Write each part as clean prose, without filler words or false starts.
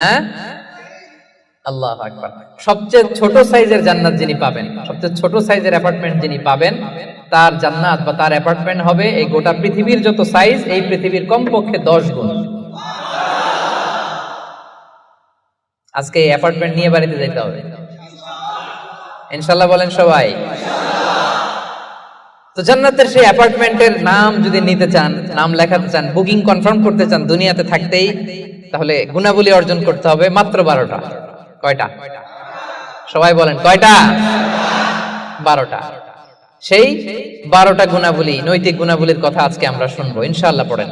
হ্যাঁ, আল্লাহু আকবার। সবচেয়ে ছোট সাইজের জান্নাত যিনি পাবেন, সবচেয়ে ছোট সাইজের অ্যাপার্টমেন্ট যিনি পাবেন, তার জান্নাত বা তার অ্যাপার্টমেন্ট হবে এই গোটা পৃথিবীর যত সাইজ, এই পৃথিবীর কমপক্ষে 10 গুণ। আজকে এই অ্যাপার্টমেন্ট নিয়ে বাড়িতে যেতে হবে ইনশাআল্লাহ, বলেন সবাই। তো জান্নাতের সেই অ্যাপার্টমেন্টের নাম যদি নিতে চান, নাম লেখাতে চান, বুকিং কনফার্ম করতে চান দুনিয়াতে থাকতেই, তাহলে গুণাবলী অর্জন করতে হবে মাত্র 12টা। কয়টা? সবাই বলেন কয়টা? 12টা। সেই 12টা গুণাবলী, নৈতিক গুণাবলীর কথা আজকে আমরা শুনবো ইনশাআল্লাহ। পড়েন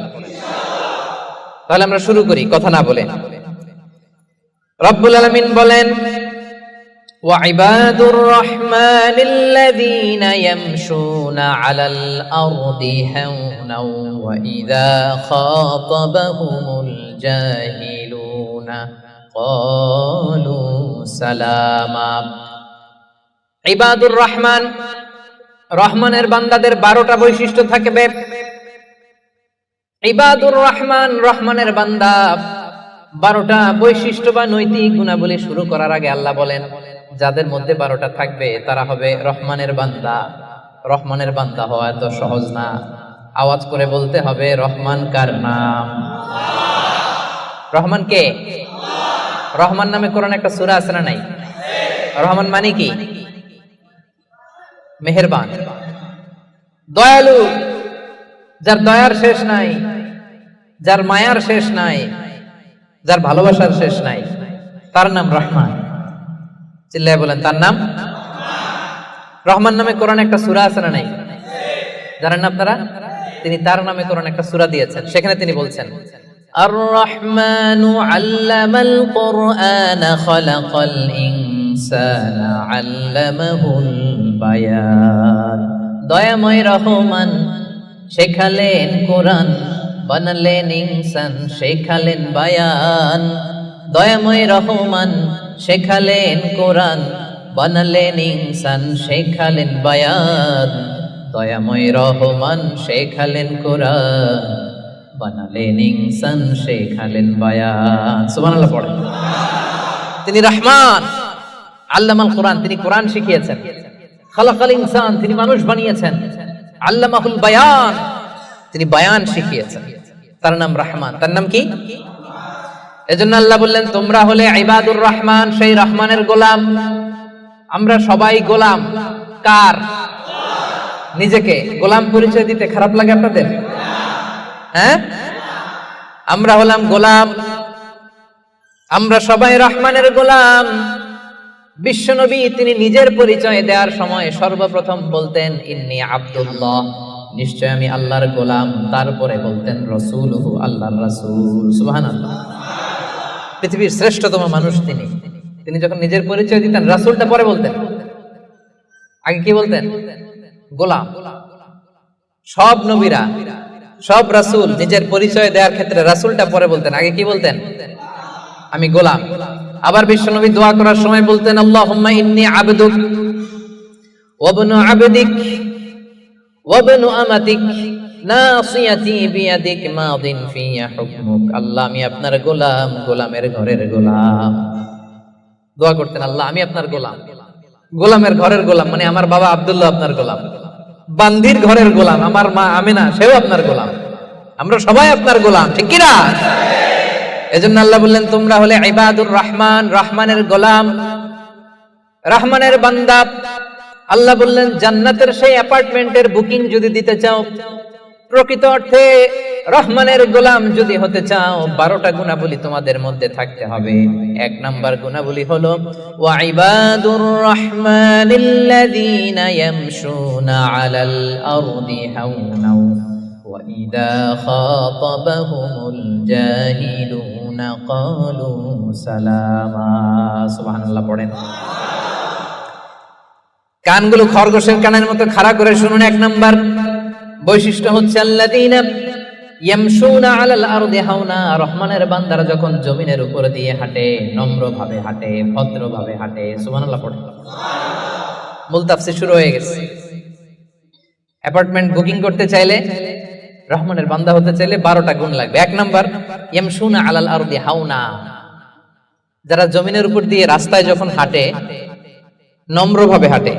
তাহলে আমরা শুরু করি কথা না বলে। রব্বুল আলামিন বলেন, وعباد الرحمن الذين يمشون على الأرض هونا وإذا خاطبهم الجاهلون قالوا سلاما। ইবাদুর রহমান, রহমানের বান্দাদের 12টা বৈশিষ্ট্য থাকবে। ইবাদুর রহমান, রহমানের বান্দা 12টা বৈশিষ্ট্য বা নৈতিক গুণাবলী শুরু করার আগে আল্লাহ বলেন, যাদের মধ্যে 12টা থাকবে তারা হবে রহমানের বান্দা। রহমানের বান্দা হওয়া এত সহজ না। আওয়াজ করে বলতে হবে, রহমান কার নাম? রহমান কে? রহমান নামে কোরআনে একটা সূরা আছে না নাই? রহমান মানে কি? মেহেরবান, দয়ালু, যার দয়ার শেষ নাই, যার মায়ার শেষ নাই, যার ভালোবাসার শেষ নাই, তার নাম রহমান। চিল্লায় বলেন তার নাম রহমান। নামে কোরআনে একটা সূরা আছে না নাই? জানেন না আপনারা? তিনি তার নামে কোরআনে একটা সূরা দিয়েছেন, সেখানে তিনি বলছেন, আর রহমানু আল্লামাল কুরআনা খালাকাল ইনসানা আল্লামাহুল বায়ান। দয়াময় রহমান শেখালেন কোরআন, বানালেন ইনসান, শেখালেন বায়ান। দয়াময় রহমান শেখালেন কোরআন, বানালেন ইনসান, শেখালেন বায়ান। দয়াময় রহমান শেখালেন কোরআন, বানালেন ইনসান, শেখালেন বায়ান। সুবহানাল্লাহ পড়েন। তিনি রহমান, আল্লামাল কোরআন, তিনি কোরআন শিখিয়েছেন। খালাকাল ইনসান, তিনি মানুষ বানিয়েছেন। আল্লামাহুল বায়ান, তিনি বায়ান শিখিয়েছেন। তার নাম রহমান। তার নাম কি? এজন্য আল্লাহ বললেন, তোমরা হলে ইবাদুর রহমান, সেই রহমানের গোলাম। আমরা সবাই গোলাম। কার? নিজেকে গোলাম পরিচয় দিতে খারাপ লাগে আপনাদের? হ্যাঁ, আমরা হলাম গোলাম। আমরা সবাই রহমানের গোলাম। বিশ্বনবী তিনি নিজের পরিচয় দেওয়ার সময় সর্বপ্রথম বলতেন, ইন্নী আব্দুল্লাহ, নিশ্চয় আমি আল্লাহর গোলাম। তারপরে বলতেন রাসূলুহু, আল্লাহর রাসূল। সুবহানাল্লাহ। পৃথিবীর শ্রেষ্ঠতম মানুষ তিনি। তিনি যখন নিজের পরিচয় দিতেন, রাসূলটা পরে বলতেন। আগে কি বলতেন? গোলাম। সব নবীরা, সব রাসূল নিজের পরিচয় দেওয়ার ক্ষেত্রে রাসূলটা পরে বলতেন, আগে কি বলতেন? আমি গোলাম। আবার বিশ্বনবী দোয়া করার সময় বলতেন, আল্লাহুম্মা ইন্নী আবদুক ওয়া ইবনু আবদিক ওয়া ইবনু আমাতিক নাসিয়াতি বিয়াদিক মাদিন ফিয়া হুকমুক। আল্লাহ, আমি আপনার গোলাম, গোলামের ঘরের গোলাম। দোয়া করতেন, আল্লাহ আমি আপনার গোলাম। গোলামের ঘরের গোলাম মানে আমার বাবা আব্দুল্লাহ আপনার গোলাম। বান্দির ঘরের গোলাম আমার মা আমিনা, সেও আপনার গোলাম। আমরা সবাই আপনার গোলাম, ঠিক কি না? এজন্য আল্লাহ বললেন, তোমরা হলে ইবাদুর রহমান, রহমানের গোলাম, রহমানের বান্দা। আল্লাহ বললেন, জান্নাতের সেই অ্যাপার্টমেন্টের বুকিং যদি দিতে চাও, প্রকৃত অর্থে রহমানের গোলাম যদি হতে চাও, 12টা গুণাবলী তোমাদের মধ্যে থাকতে হবে। 1 নাম্বার গুণাবলী হলো, ওয়া ইবাদুর রহমানিল্লাযীনা ইয়ামশুনা আলাল আরদি হাওনা ওয়া ইযা খাতাবাহুমুল জাহিলুনা ক্বালু সালামা। সুবহানাল্লাহ পড়েন। কানগুলো খরগোশের কানের মতো খাড়া করে শুনুন। 1 নাম্বার বৈশিষ্ট্য হচ্ছে, আল্লাযীনা ইয়ামশুনা আলাল আরদি হাওনা। রহমানের বান্দারা যখন জমিনের উপর দিয়ে হাঁটে, নম্রভাবে হাঁটে, ভদ্রভাবে হাঁটে। সুবহানাল্লাহ পড়েন। মূল তাফসীর শুরু হয়ে গেছে। অ্যাপার্টমেন্ট বুকিং করতে চাইলে, রহমানের বান্দা হতে চাইলে 12টা গুণ লাগবে। 1 নাম্বার, ইয়ামশুনা আলাল আরদি হাওনা। যারা জমিনের উপর দিয়ে রাস্তায় যখন হাঁটে নম্রভাবে হাঁটে,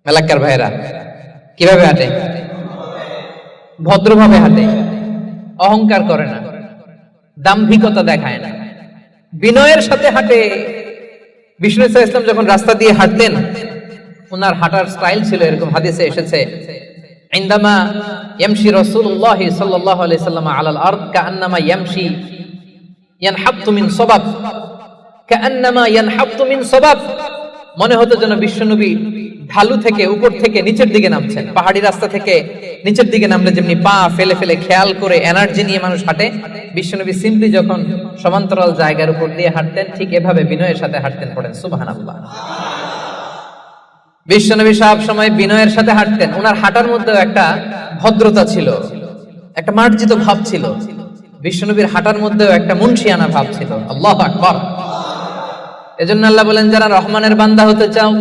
এলাকার ভাইরা কিভাবে হাঁটে? ভদ্রভাবে হাঁটে, অহংকার করে না, দাম্ভিকতা দেখায় না, বিনয়ের সাথে হাঁটে। বিষ্ণু ইসলাম যখন রাস্তা দিয়ে হাঁটতেন, ওনার হাঁটার স্টাইল ছিল এরকম, হাদিসে এসেছে ইনদামা ইয়ামশি রাসূলুল্লাহ সাল্লাল্লাহু আলাইহি সাল্লাম আলাল আরদ কাআন্নামা ইয়ামশি ইয়ানহাতু মিন সাবাব, কাআন্নামা ইয়ানহাতু মিন সাবাব। মনে হতো যেন বিশ্বনবী ঢালু থেকে উপর থেকে নিচের দিকে নামছেন। পাহাড়ি রাস্তা থেকে নিচের দিকে নামলে যেমনি পা ফেলে ফেলে খেয়াল করে এনার্জি নিয়ে মানুষ হাঁটে, বিশ্বনবী সিম্পলি যখন সমান্তরাল জায়গার উপর দিয়ে হাঁটতেন, ঠিক এভাবে বিনয়ের সাথে হাঁটতেন। পড়েন সুবহানাল্লাহ। বিশ্বনবী সব সময় বিনয়ের সাথে হাঁটতেন। ওনার হাঁটার মধ্যেও একটা ভদ্রতা ছিল, একটা মার্জিত ভাব ছিল। বিশ্বনবীর হাঁটার মধ্যেও একটা মুনশিয়ানা ভাব ছিল। আল্লাহু আকবার। এজন্য আল্লাহ বলেন, যারা রহমানের বান্দা হতে চাও,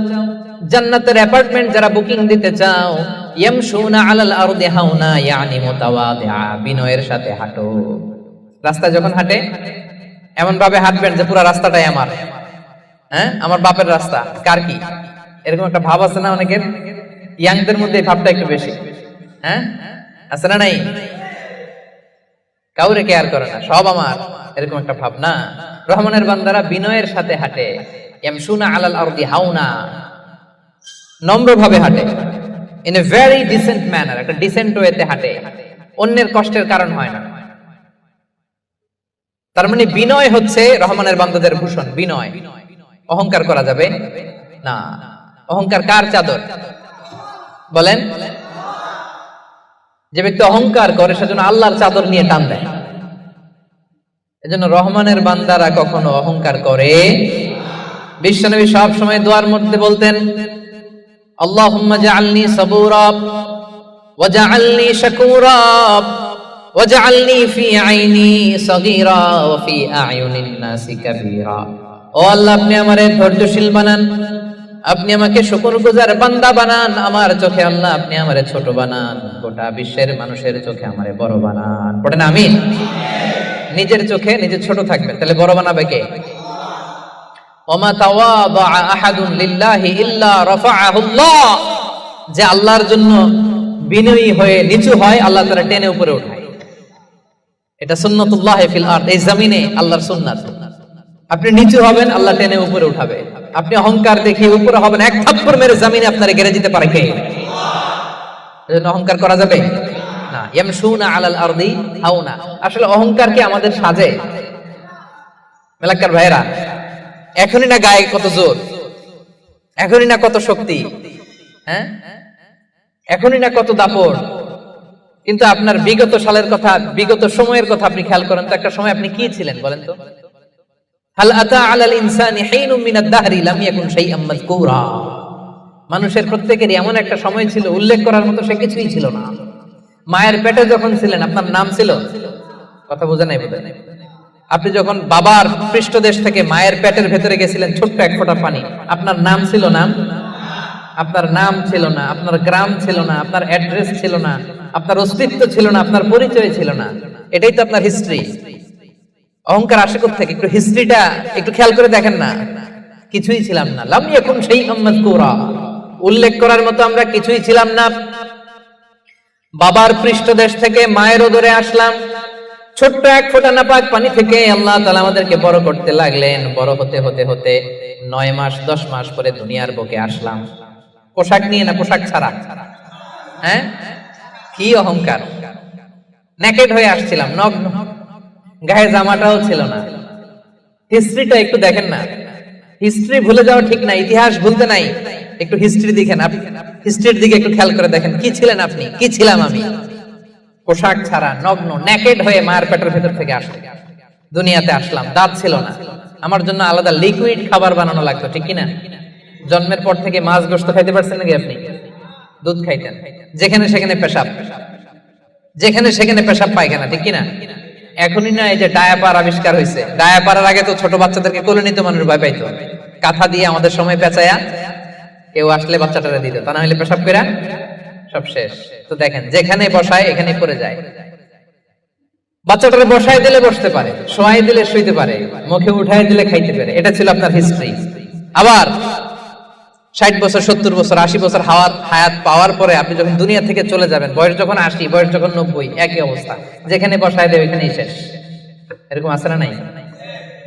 জান্নাতের অ্যাপার্টমেন্ট যারা বুকিং দিতে চাও, ইয়ামশুনা আলাল আরদি হাওনা ইয়ানি মুতাওয়াদিআ, বিনয়ের সাথে হাঁটো। রাস্তা যখন হাঁটে এমন ভাবে হাঁটবেন যে পুরো রাস্তাটাই আমার, হ্যাঁ আমার বাপের রাস্তা, কার কি, এরকম একটা ভাব আছে না অনেকের? ইয়াংদের মধ্যে এই ভাবটা একটু বেশি, হ্যাঁ আছে না নাই? কাউরে কেয়ার করে না, সব আমার, এরকম একটা ভাব না। রহমানের বান্দারা বিনয়ের সাথে হাঁটে। ইয়ামশুনা আলাল আরদি হাওনা, নম্রভাবে হাঁটে, in a very dissent manner, একটা ডিসেন্ট ওয়েতে হাঁটে, অন্যের কষ্টের কারণ হয় না। তার মানে বিনয় হচ্ছে রহমানের বান্দাদের ভূষণ। বিনয়, অহংকার করা যাবে না। অহংকার কার চাদর বলেন? যে ব্যক্তি অহংকার করে সেজন্য আল্লাহর চাদর নিয়ে টান দেয়। এজন্য রহমানের বান্দারা কখনো অহংকার করে। বিশ্বনবী সব সময় দোয়ার মধ্যে বলতেন, আল্লাহুম্মা জাআলনি সাবুরা ওয়াজআলনি শাকুরা ওয়াজআলনি ফি আইনি সাগীরা ওয়া ফি আ'য়ুনিন নাসি কাবীরা। ও আল্লাহ, আপনি আমারে ধৈর্যশীল বানান, আপনি আমাকে শুকরগুজার বান্দা বানান, আমার চোখে আল্লাহ আপনি আমারে ছোট বানান, গোটা বিশ্বের মানুষের চোখে আমারে বড় বানান। পড়েন আমিন। নিজের চোখে নিজে ছোট থাকবেন, তাহলে বড় বানাবে কে? ওমা তাওয়াদা আহাদুন লিল্লাহি ইল্লা রাফাআহুল্লাহ, যে আল্লাহর জন্য বিনয়ী হয়ে নিচু হয়, আল্লাহ তাআলা টেনে উপরে উঠায়। এটা সুন্নাতুল্লাহ ফিল আরদ, এই জমিনে আল্লাহর সুন্নাত। আপনি নিচু হবেন, আল্লাহ টেনে উপরে উঠাবে। আপনি অহংকার দেখিয়ে উপরে হবেন, এক থাপ্পড় মেরে জমিনে আপনারে গেড়ে দিতে পারে কে? এজন্য অহংকার করা যাবে না। ইয়ামশুনা আলাল আরদি হাওনা। আসলে অহংকার কি আমাদের সাজে? এলাকার ভাইরা, এখনই না গায়ে কত জোর, এখনই না কত শক্তি, হ্যাঁ এখনই না কত দাপট, কিন্তু আপনার বিগত সালের কথা, বিগত সময়ের কথা আপনি খেয়াল করেন তো, একটা সময় আপনি কি ছিলেন বলেন তো? হাল আতা আলাল ইনসানি হিনুম মিনাদ দাহরি লাম ইয়াকুন শাইআম মাযকুরা। মানুষের প্রত্যেকেরই এমন একটা সময় ছিল, উল্লেখ করার মতো সে কিছুই ছিল না। মায়ের পেটে যখন ছিলেন, আপনার নাম ছিল? কথা বোঝা নাই বোধহয়। আপনি যখন বাবার পৃষ্ঠদেশ থেকে মায়ের পেটের ভেতরে গেছিলেন, ছোট্ট এক ফোঁটা পানি, আপনার নাম ছিল? নাম, আপনার নাম ছিল না, আপনার গ্রাম ছিল না, আপনার অ্যাড্রেস ছিল না, আপনার অস্তিত্ব ছিল না, আপনার পরিচয় ছিল না। এটাই তো আপনার হিস্ট্রি। অহংকার আসে কোত্থেকে? একটু হিস্ট্রিটা একটু খেয়াল করে দেখেন না। কিছুই ছিলাম না। লাম ইয়াকুন শাইআম মাযকুরা, উল্লেখ করার মতো আমরা কিছুই ছিলাম না। বাবার পৃষ্ঠদেশ থেকে মায়ের উদরে আসলাম, ছোট্ট এক ফোঁটা নাপাক পানি থেকে আল্লাহ তাআলা আমাদেরকে বড় করতে লাগলেন। বড় হতে হতে হতে 9 মাস 10 মাস পরে দুনিয়ার বুকে আসলাম। পোশাক নিয়ে না, পোশাক ছাড়া। হ্যাঁ, কি অহংকার! নেকেড হয়ে আসছিলাম, নগ্ন, গায়ে জামাটাও ছিল না। হিস্ট্রিটা একটু দেখেন না। হিস্ট্রি ভুলে যাওয়া ঠিক না, ইতিহাস ভুলতে নাই। একটু হিস্ট্রি দেখেন, হিস্ট্রির দিকে একটু খেয়াল করে দেখেন, কি ছিলেন আপনি, কি ছিলাম আমি। পোশাক ছাড়া, নগ্ন, নেকেড হয়ে মায়ের পেটের ভেতর থেকে আসলাম, দুনিয়াতে আসলাম। দাঁত ছিল না, আমার জন্য আলাদা লিকুইড খাবার বানানো লাগতো, ঠিক কিনা? জন্মের পর থেকে মাছ গোশত খাইতে পারছেন নাকি আপনি? দুধ খাইতেন, যেখানে সেখানে পেশাব, যেখানে সেখানে পেশাব পায়খানা, ঠিক কিনা? এখনই না এই যে ডায়াপার আবিষ্কার হয়েছে, ডায়াপারের আগে তো ছোট বাচ্চাদেরকে কোলে নিতে মানুষ ভয় পাইতো। কাঁথা দিয়ে আমাদের সময় পেঁচায়া কেউ আসলে বাচ্চাটারে দিত, তা না হলে পেশাব করে সব শেষ। তো দেখেন, যেখানে বসায় এখানে পড়ে যায়। বাচ্চাটারে বসায় দিলে বসতে পারে, শোয়াই দিলে শুইতে পারে, মুখে উঠায় দিলে খাইতে পারে। এটা ছিল আপনার হিস্ট্রি। আবার 60 বছর, 70 বছর, 80 বছর হায়াত পাওয়ার পরে আপনি যখন দুনিয়া থেকে চলে যাবেন, বয়স যখন 80, বয়স যখন 90, একই অবস্থা, যেখানে বসায় দেবে ওইখানেই শেষ। এরকম আছে না নাই?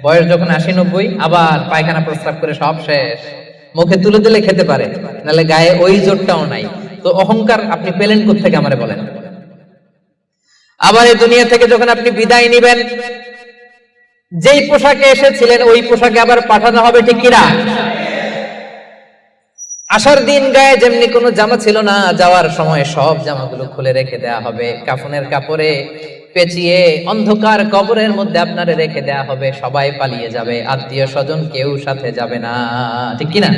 বয়স যখন 80, 90, আবার পায়খানা প্রস্রাব করে সব শেষ, মুখে তুলে দিলে খেতে পারে, নাহলে গায়ে ওই জোরটাও নাই। তো অহংকার আপনি পেলেন কোত্থেকে আমারে বলেন? আবার এই দুনিয়া থেকে যখন আপনি বিদায় নিবেন, যেই পোশাকে এসেছিলেন ওই পোশাকে আবার পাঠানো হবে, ঠিক কিনা? আসার দিন গায়ে যেমনি কোনো জামা ছিল না, যাওয়ার সময় সব জামাগুলো খুলে রেখে দেয়া হবে, কাফনের কাপড়ে পেঁচিয়ে অন্ধকার কবরের মধ্যে আপনারে রেখে দেয়া হবে। সবাই পালিয়ে যাবে, আত্মীয় স্বজন কেউ সাথে যাবে না, ঠিক কিনা?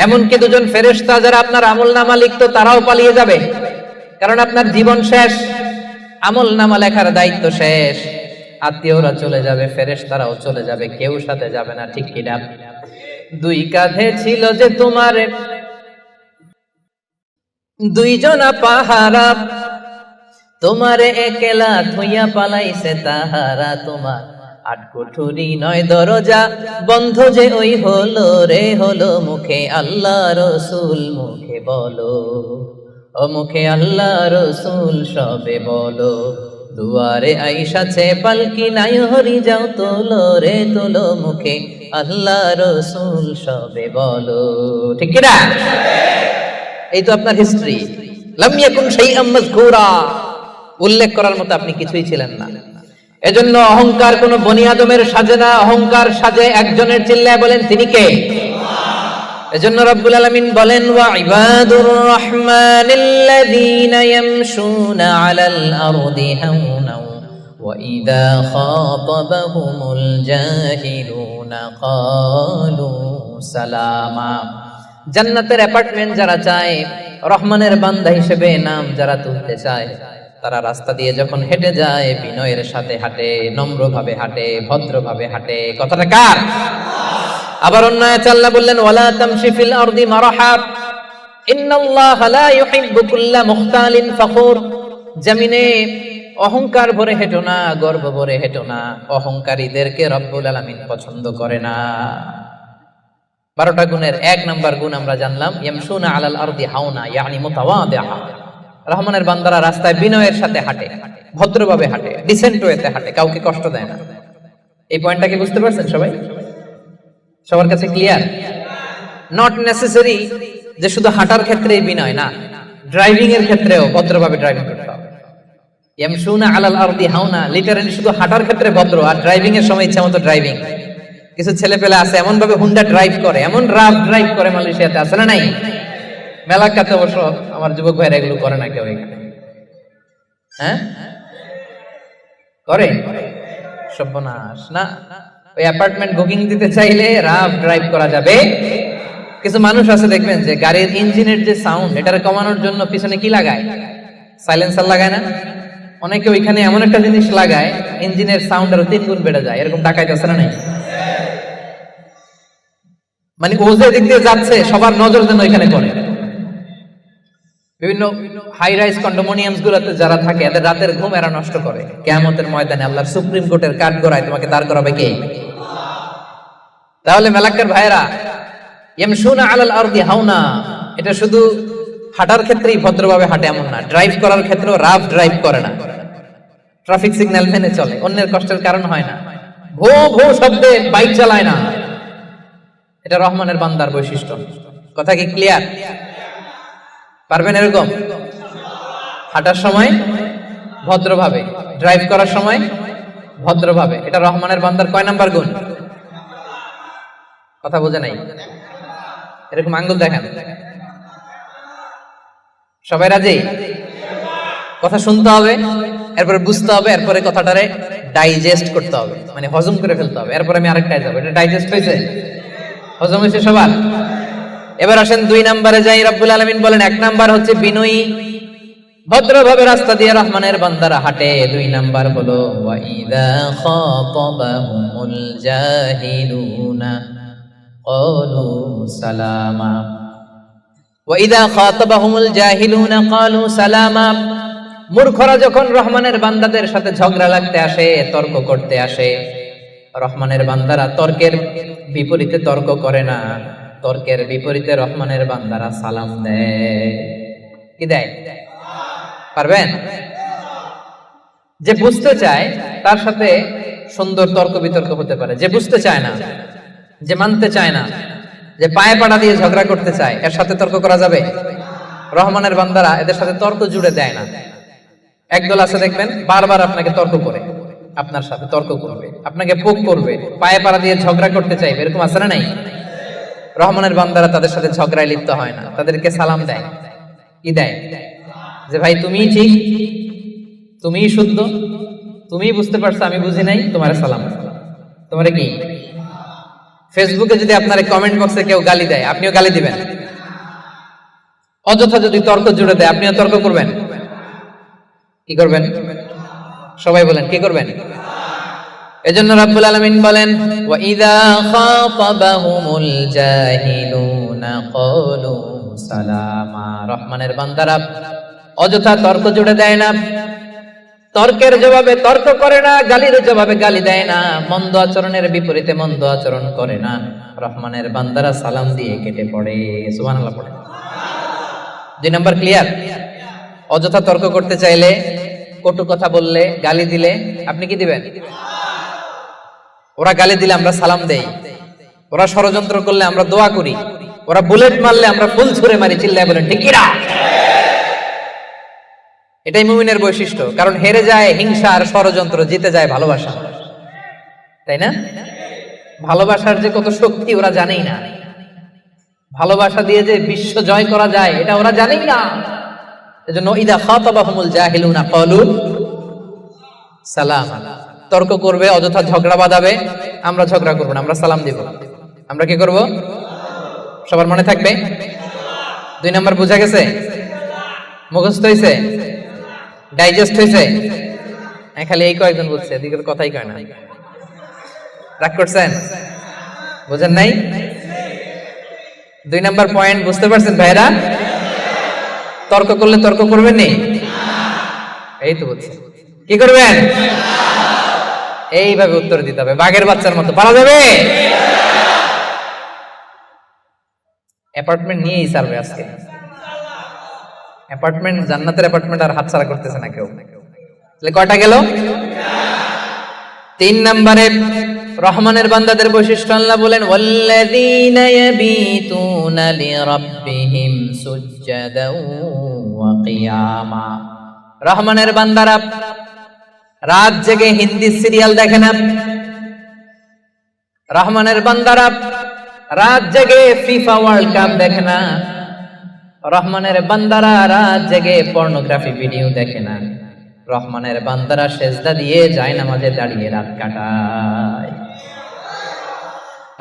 এমনকি দুজন ফেরেশতা যারা আপনার আমলনামা লিখতো তারাও পালিয়ে যাবে, কারণ আপনার জীবন শেষ, আমলনামা লেখার দায়িত্ব শেষ। আত্মীয়রা চলে যাবে, ফেরেশতারাও চলে যাবে, কেউ সাথে যাবে না, ঠিক কিনা? দুই কাঁধে ছিল যে তোমার দুইজনা পাহারা, তোমারে একলা থইয়া পালাইছে তাহারা। তোমার 8 কুঠুরি 9 দরজা বন্ধ যে ওই হলো রে হলো, মুখে আল্লাহ রসুল মুখে বলো, ও মুখে আল্লাহ রসুল সবে বলো। দুয়ারে আইসাছে পালকি নাই হরি যাও তোলো রে তোলো, মুখে আল্লাহ রসুল সবে বলো, ঠিক কিনা? এই তো আপনার হিস্ট্রি। লাম ইয়াকুন শাইআম মাযকুরা, উল্লেখ করার মতো আপনি কিছুই ছিলেন না। এজন্য অহংকার কোন বনি আদমের সাজে না, অহংকার সাজে একজনের। চিল্লায় বলেন তিনি কে? এজন্য রব্বুল আলামিন বলেন, ওয়া ইবাদুর রহমানিল্লাযীনা ইয়ামশুনা আলাল আরদি হাওনা ওয়া ইযা খাতাবাহুমুল জাহিলুনা ক্বালু সালামা। জান্নাতের অ্যাপার্টমেন্ট যারা চায়, রহমানের বান্দা হিসেবে নাম যারা তুলতে চায়, তারা রাস্তা দিয়ে যখন হেঁটে যায় বিনয়ের সাথে হাঁটে, নম্রভাবে হাঁটে, ভদ্রভাবে হাঁটে। কথাটা কার? আবার অন্য আয়াতে আল্লাহ বললেন, ওয়ালা তামশি ফিল আরদি মারহা ইন্নাল্লাহা লা ইউহিব্বু কুল্লা মুখতালিন ফখুর। জমিনে অহংকার ভরে হেঁটো না, গর্ব ভরে হেঁটো না, অহংকারীদেরকে রব্বুল আলামিন পছন্দ করে না। 12টা গুণের 1 নাম্বার গুণ আমরা জানলাম, ইয়ামশুনা আলাল আরদি হাওনা ইয়ানি মুতাওয়াদিআ। রহমানের বান্দারা রাস্তায় বিনয়ের সাথে হাঁটে, ভদ্রভাবে হাঁটে, ডিসেন্ট ওয়েতে হাঁটে, কাউকে কষ্ট দেয় না। এই পয়েন্টটা কি বুঝতে পারছেন সবাই? সবার কাছে ক্লিয়ার? নট নেসেসারি যে শুধু হাঁটার ক্ষেত্রেই বিনয়, না, ড্রাইভিং এর ক্ষেত্রেও ভদ্রভাবে ড্রাইভিং করতে হবে। ইয়ামশুনা আলাল আরদি হাওনা, লিটারালি শুধু হাঁটার ক্ষেত্রে ভদ্র, আর ড্রাইভিং এর সময় ইচ্ছামতো ড্রাইভিং। কিছু ছেলে পেলে আছে এমন ভাবে হুন্ডা ড্রাইভ করে, এমন রাফ ড্রাইভ করে, মালয়েশিয়াতে আছে না নাই? মেলাকাতে অবশ্য আমার যুবক ভাইরা এগুলো করে না কেউ এখানে, হ্যাঁ করে? সর্বনাশ না। ওই অ্যাপার্টমেন্ট বুকিং দিতে চাইলে রাফ ড্রাইভ করা যাবে। কিছু মানুষ আছে দেখবেন যে গাড়ির ইঞ্জিনের যে সাউন্ড, এটারে কমানোর জন্য পিছনে কি লাগায়? সাইলেন্সার লাগায় না? অনেকে ওইখানে এমন একটা জিনিস লাগায়, ইঞ্জিনের সাউন্ড আরো 3 গুণ বেড়ে যায়। এরকম ডাকাইতে আছে না নাই? মানে ও যে দিক দিয়ে যাচ্ছে সবার নজর যেন ওইখানে পড়ে। বিভিন্ন হাই রাইজ কন্ডোমিনিয়ামস গুলোতে যারা থাকে, এদের রাতের ঘুম এরা নষ্ট করে। কিয়ামতের ময়দানে আল্লাহর সুপ্রিম কোর্টের কাঠ গড়ায় তোমাকে দাঁড় করাবে কে? তাহলে মেলাক্কার ভাইরা, ইয়ামশুনা আলাল আরদি হাওনা, এটা শুধু হাঁটার ক্ষেত্রেই ভদ্রভাবে হাঁটে এমন না, ড্রাইভ করার ক্ষেত্রেও রাফ ড্রাইভ করে না, ট্রাফিক সিগন্যাল মেনে চলে, অন্যের কষ্টের কারণ হয় না, ভো ভো শব্দে বাইক চালায় না। এটা রহমানের বান্দার বৈশিষ্ট্য। কথা কি ক্লিয়ার? পারবেন এরকম হাঁটার সময় ভদ্রভাবে, ড্রাইভ করার সময় ভদ্রভাবে? এটা রহমানের বান্দার কয় নাম্বার গুণ? কথা বোঝে নাই? এরকম আঙ্গুল দেখান। সবাই রাজি? কথা শুনতে হবে, এরপরে বুঝতে হবে, এরপরে কথাটারে ডাইজেস্ট করতে হবে, মানে হজম করে ফেলতে হবে। এরপরে আমি আরেকটাই যাবো। এটা ডাইজেস্ট হয়েছে? হজম হয়েছে সবার? এবার আসেন 2 নম্বরে যাই। রব্বুল আলামিন বলেন 1 নাম্বার হচ্ছে বিনয়ী, ভদ্রভাবে রাস্তা দিয়ে রহমানের বান্দারা হাঁটে। 2 নাম্বার হলো ওয়া ইযা খাতাবাহুমুল জাহিলুনা ক্বালু সালামা। ওয়া ইযা খাতাবাহুমুল জাহিলুনা ক্বালু সালামা। মূর্খরা যখন রহমানের বান্দাদের সাথে ঝগড়া লাগতে আসে, তর্ক করতে আসে, রহমানের বান্দারা তর্কের বিপরীতে তর্ক করে না, তর্কের বিপরীতে রহমানের বান্দারা সালাম দেয়। কি দেয়? পারবেন? যে বুঝতে চায় তার সাথে সুন্দর তর্ক বিতর্ক হতে পারে, যে বুঝতে চায় না, যে মানতে চায় না, যে পায়ে পাড়া দিয়ে ঝগড়া করতে চায়, এর সাথে তর্ক করা যাবে? রহমানের বান্দারা এদের সাথে তর্ক জুড়ে দেয় না। একদল আছে দেখবেন বারবার আপনাকে তর্ক করে, আপনার সাথে তর্ক করবে, আপনাকে পোক করবে, পায়ে পাড়া দিয়ে ঝগড়া করতে চাইবে, এরকম আছে না নাই? রহমানের বান্দারা তাদের সাথে ঝগড়ায় লিপ্ত হয় না, তাদেরকে সালাম দেয়। কি দেয়? যে ভাই তুমিই ঠিক, তুমিই শুদ্ধ, তুমিই বুঝতে পারছো, আমি বুঝি নাই, তোমার সালাম। তোমার কি ফেসবুকে যদি আপনার কমেন্ট বক্সে কেউ গালি দেয়, আপনিও গালি দিবেন? অযথা যদি তর্ক জুড়ে দেয়, আপনিও তর্ক করবেন? কি করবেন? সবাই বলেন কি করবেন? এজন্য রাব্বুল আলামিন বলেন, ওয়া ইযা খাতাবাহুমুল জাহিলুনা ক্বালু সালামা। রহমানের বান্দারা অযথা তর্ক জুড়ে দেয় না, তর্কের জবাবে তর্ক করে না, গালির জবাবে গালি দেয় না, মন্দ আচরণের বিপরীতে মন্দ আচরণ করে না। রহমানের বান্দারা সালাম দিয়ে কেটে পড়ে। সুবহানাল্লাহ পড়ে। 2 নাম্বার ক্লিয়ার? অযথা তর্ক করতে চাইলে, কটু কথা বললে, গালি দিলে আপনি কি দিবেন? ওরা গালি দিলে আমরা সালাম দেই, ওরা ষড়যন্ত্র করলে আমরা দোয়া করি, ওরা বুলেট মারলে আমরা ফুল ছুঁড়ে মারি, চিল্লায় বলেন ঠিক কি না? এটাই মুমিনের বৈশিষ্ট্য। কারণ হেরে যায় হিংসা আর ষড়যন্ত্র, জিতে যায় ভালোবাসা। তাই না? ভালোবাসার যে কত শক্তি ওরা জানেই না, ভালোবাসা দিয়ে যে বিশ্ব জয় করা যায় এটা ওরা জানেই না। এজন্য ইদা খাতাবাহুমুল জাহিলুনা ক্বালু সালামা। তর্ক করবে, অযথা ঝগড়া বাঁধাবে, আমরা ঝগড়া করব না, আমরা সালাম দিব। আমরা কি করব? সবার মনে থাকবে? 2 নাম্বার বুঝা গেছে? মুখস্থ হইছে? ডাইজেস্ট হইছে? খালি এই কয়েকজন বুঝছে, এদিকের কথাই কয় না। রাগ করছেন? বুঝেন নাই? 2 নাম্বার পয়েন্ট বুঝতে পারছেন ভাইরা? তর্ক করলে তর্ক করবেন নি? এই তো বলছি। কি করবেন? এইভাবে উত্তর দিতে হবে, বাঘের বাচ্চার মতো। পারা যাবে? অ্যাপার্টমেন্ট নিয়েই সার্ভে আজকে। অ্যাপার্টমেন্ট, জান্নাতের অ্যাপার্টমেন্ট আর হাতছাড়া করতেছে না কেউ। তাহলে কয়টা গেল? 3 নম্বরে রহমানের বান্দাদের বৈশিষ্ট্য আল্লাহ বলেন, ওয়াল্লাযীনা ইয়াবিতুনা লিরাব্বিহিম সুজদাও ওয়া কিয়ামা। রহমানের বান্দারা রাত জেগে হিন্দি সিরিয়াল দেখে না, রহমানের বান্দারা রাত জেগে ফিফা ওয়ার্ল্ড কাপ দেখে না, রহমানের বান্দারা রাত জেগে পর্নোগ্রাফি ভিডিও দেখে না, রহমানের বান্দারা সেজদা দিয়ে জায়নামাজে দাঁড়িয়ে রাত কাটায়।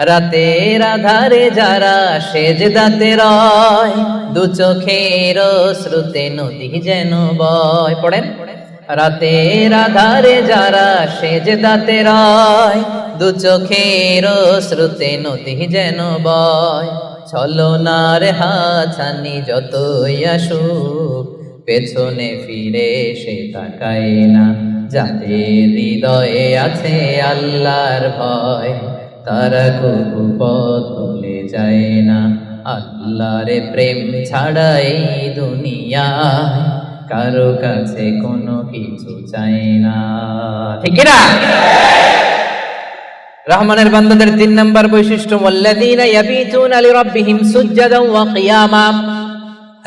রাতের আধারে যারা সেজদাতে রয়, দু চোখের শ্রুতে নদী যেন বয়। পড়েন, রাতের আধারে যারা সেজদাতে রয়, দু চোখের শ্রুতে নদী যেন বয়। ছলনার হাতছানি যতই আসুক, পেছনে ফিরে সে তাকায় না। যাদের হৃদয়ে আছে আল্লাহর ভয়, তারা কবু পথ ভুলে যায় না। আল্লাহর প্রেম ছাড়া এই দুনিয়া কারো কাছে কোনো কিছু চায় না। ঠিক না? রহমানের বান্দাদের 3 নাম্বার বৈশিষ্ট্য, ওয়াল্লাযীনা ইয়াবিতুনা লিরাব্বিহিম সুজদাও ওয়া কিয়ামা।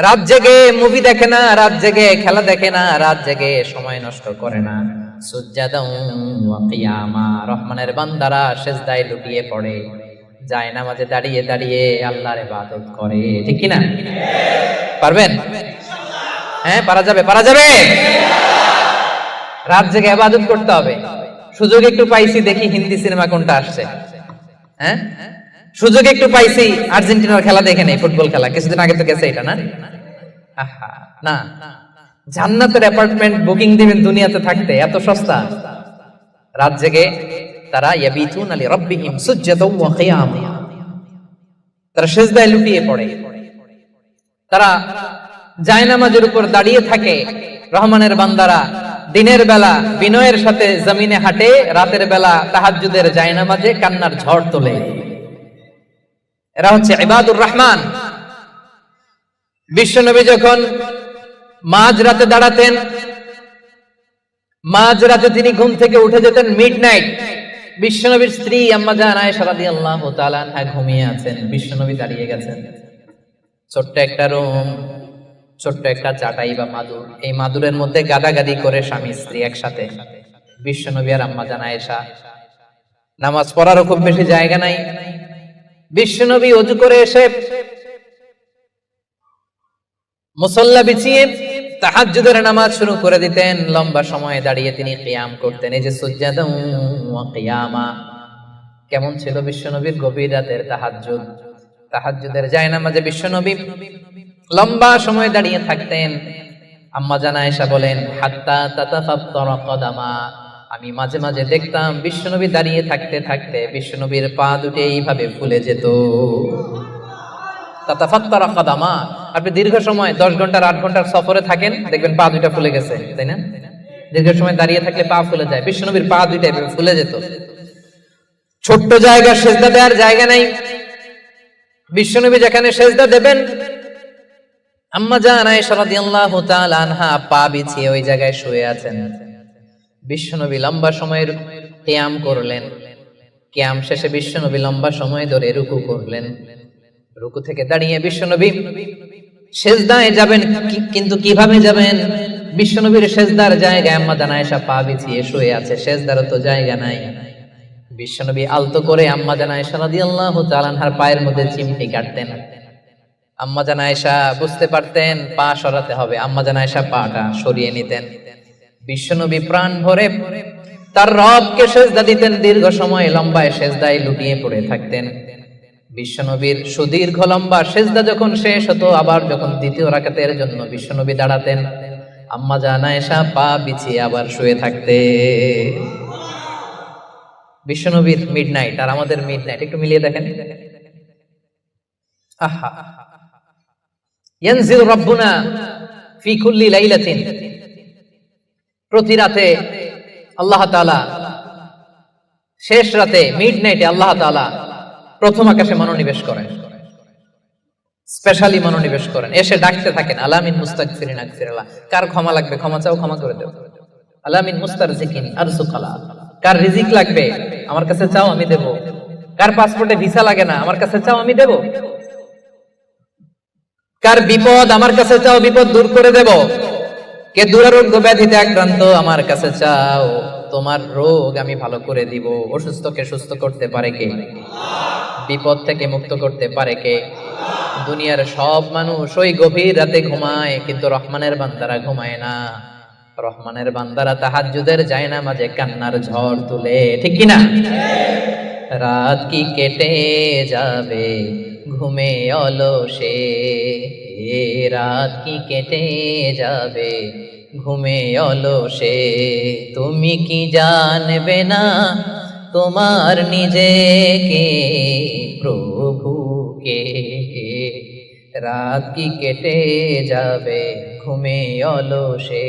রাত জেগে মুভি দেখে না, রাত জেগে খেলা দেখে না, রাত জেগে সময় নষ্ট করে না। সুজদাও ওয়া কিয়ামা। রহমানের বান্দারা সিজদায় লুটিয়ে পড়ে, জায়নামাজে দাঁড়িয়ে দাঁড়িয়ে আল্লাহর ইবাদত করে। ঠিক কি না? পারবেন? হ্যাঁ, পারা যাবে? পারা যাবে? রাত জেগে ইবাদত করতে হবে। সুযোগ একটু পাইছি, দেখি হিন্দি সিনেমা কোনটা আসছে। হ্যাঁ, সুযোগ একটু পাইছি, আর্জেন্টিনার খেলা দেখে নেই, ফুটবল খেলা কিছুদিন আগে তো গেছে এটা, না? আহা, না। জান্নাতের অ্যাপার্টমেন্ট বুকিং দিবেন দুনিয়াতে থাকতে, এত সস্তা। রাত জেগে তারা ইয়াবিতুনা লিরাব্বিহিম সুজদাও ওয়া কিয়ামা, তারা সিজদায় লুটিয়ে পড়ে, তারা জায়নামাজের উপর দাঁড়িয়ে থাকে, রহমানের বান্দারা দিনের বেলা বিনয়ের সাথে জমিনে হাঁটে, রাতের বেলা তাহাজ্জুদের জায়নামাজে কান্নার ঝড় তোলে। এরা হচ্ছে ইবাদুর রহমান। বিশ্বনবী যখন মাঝ রাতে দাঁড়াতেন, মাঝ রাতে তিনি ঘুম থেকে উঠে যেতেন মিডনাইট। বিশ্বনবীর স্ত্রী আম্মা জান আয়েশা রাদিয়াল্লাহু তাআলা আনহা ঘুমিয়ে আছেন, বিশ্বনবী দাঁড়িয়ে গেছেন। ছোট্ট একটা রুম, ছোট্ট একটা চাটাই বা মাদুর, এই মাদুরের মধ্যে গাদাগাদি করে স্বামী স্ত্রী একসাথে। বিশ্বনবী আর আম্মা জান আয়েশা, নামাজ পড়ারও খুব বেশি জায়গা নাই। বিশ্বনবী ওযু করে এসে মুসল্লা বিছিয়ে তাহাজ্জুদের নামাজ শুরু করে দিতেন। লম্বা সময় দাঁড়িয়ে তিনি কিয়াম করতেন। এই যে সুজদা ওয়া কিয়ামা, কেমন ছিল বিশ্বনবীর গভীর রাতের তাহাজ্জুদ। তাহাজ্জুদের জায়নামাজে বিশ্বনবী লম্বা সময় দাঁড়িয়ে থাকতেন। আম্মা জান আয়েশা বলেন, হাত্তা তাতাফাত্তারা কদামা, আমি মাঝে মাঝে দেখতাম বিশ্বনবী দাঁড়িয়ে থাকতে থাকতে বিশ্বনবীর পা দুটো এইভাবে ফুলে যেত। তাতাফাত্তারা কদামা, আপনি দীর্ঘ সময় 10 ঘন্টার 8 ঘন্টার সফরে থাকেন, দেখবেন পা দুইটা ফুলে গেছে, তাই না? দীর্ঘ সময় দাঁড়িয়ে থাকলে পা ফুলে যায়। বিশ্বনবীর পা দুইটা এভাবে ফুলে যেত। ছোট্ট জায়গা, সেজদা দেওয়ার জায়গা নাই। বিশ্বনবী যেখানে সেজদা দেবেন, আম্মা জান আয়েশা রাদিয়াল্লাহু তাআলা আনহা পা বিছিয়ে ওই জায়গায় শুয়ে আছেন। বিশ্বনবী লম্বা সময়ের কিয়াম করলেন। কিয়াম শেষে বিশ্বনবী লম্বা সময় ধরে রুকু করলেন। রুকু থেকে দাঁড়িয়ে বিশ্বনবী সেজদায় যাবেন, কিন্তু কিভাবে যাবেন? বিশ্বনবীর সেজদার জায়গায় আম্মা জান আয়েশা পা বিছিয়ে শুয়ে আছে, সেজদারও তো জায়গা নাই। বিশ্বনবী আলতো করে আম্মা জান আয়েশা রাদিয়াল্লাহু তাআলা আনহার পায়ের মধ্যে চিমটি কাটতেন। আম্মা জান আয়েশা বুঝতে পারতেন পা সরাতে হবে, আম্মা জান আয়েশা পাটা সরিয়ে নিতেন। বিশ্বনবী প্রাণ ভরে তার রবকে সেজদা দিতেন। দীর্ঘ সময় লম্বায় সেজদায় লুটিয়ে পড়ে থাকতেন। বিশ্বনবীর সুদীর্ঘ লম্বা সেজদা যখন শেষ হতো, আবার যখন দ্বিতীয় রাকাতের জন্য বিশ্বনবী দাঁড়াতেন, আম্মা জান আয়েশা পা বিছিয়ে আবার শুয়ে থাকতেন। বিশ্বনবীর মিডনাইট আর আমাদের মিডনাইট একটু মিলিয়ে দেখেন। আহা, ইয়ানজিলু রাব্বুনা ফি কুল্লি লাইলাতিন, প্রতি রাতে আল্লাহ তাআলা, শেষ রাতে মিডনাইটে আল্লাহ তাআলা প্রথম আকাশে মনোনিবেশ করেন, স্পেশালি মনোনিবেশ করেন। এসে ডাকতে থাকেন, আলামিন মুস্তাগফিরিন আগফিরাল্লাহ, কার ক্ষমা লাগবে ক্ষমা চাও, ক্ষমা করে দেব। আলামিন মুস্তারজিকিন আরজুকালা, কার রিজিক লাগবে আমার কাছে চাও আমি দেব। কার পাসপোর্টে ভিসা লাগে না আমার কাছে চাও আমি দেব। কার বিপদ আমার কাছে চাও, বিপদ দূর করে দেব। কে দুরারোগ্য ব্যাধিতে আক্রান্ত আমার কাছে চাও, তোমার রোগ আমি ভালো করে দিব। অসুস্থকে সুস্থ করতে পারে কে? বিপদ থেকে মুক্ত করতে পারে কে? দুনিয়ার সব মানুষ ওই গভীর রাতে ঘুমায়, কিন্তু রহমানের বান্দারা ঘুমায় না। রহমানের বান্দারা তাহাজ্জুদের জায়নামাজে কান্নার ঝড় তুলে, ঠিক কি না? রাত কি কেটে যাবে ঘুমে অলসে, রাত কি কেটে যাবে ঘুমে অলসে, তুমি কি জানবে না তোমার নিজেকে প্রভুকে। রাত কি কেটে যাবে ঘুমে অলসে,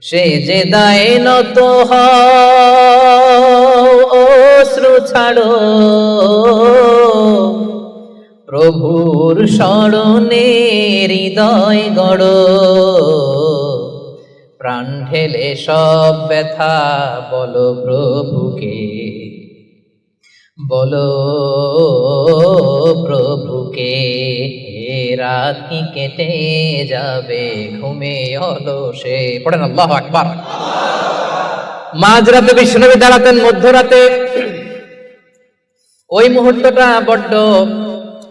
সে যে দায় নত অশ্রু ছাড়ো, প্রভুর স্মরণে হৃদয় গড়ো, প্রাণ ঢেলে সব ব্যথা বলো প্রভুকে, বলো প্রভুকে। রাত কি কেটে যাবে ঘুমে অলসে, পড়েন আল্লাহু আকবার। মাঝরাতে বিশ্বনবী দাঁড়াতেন, মধ্যরাতে। ওই মুহূর্তটা বড্ড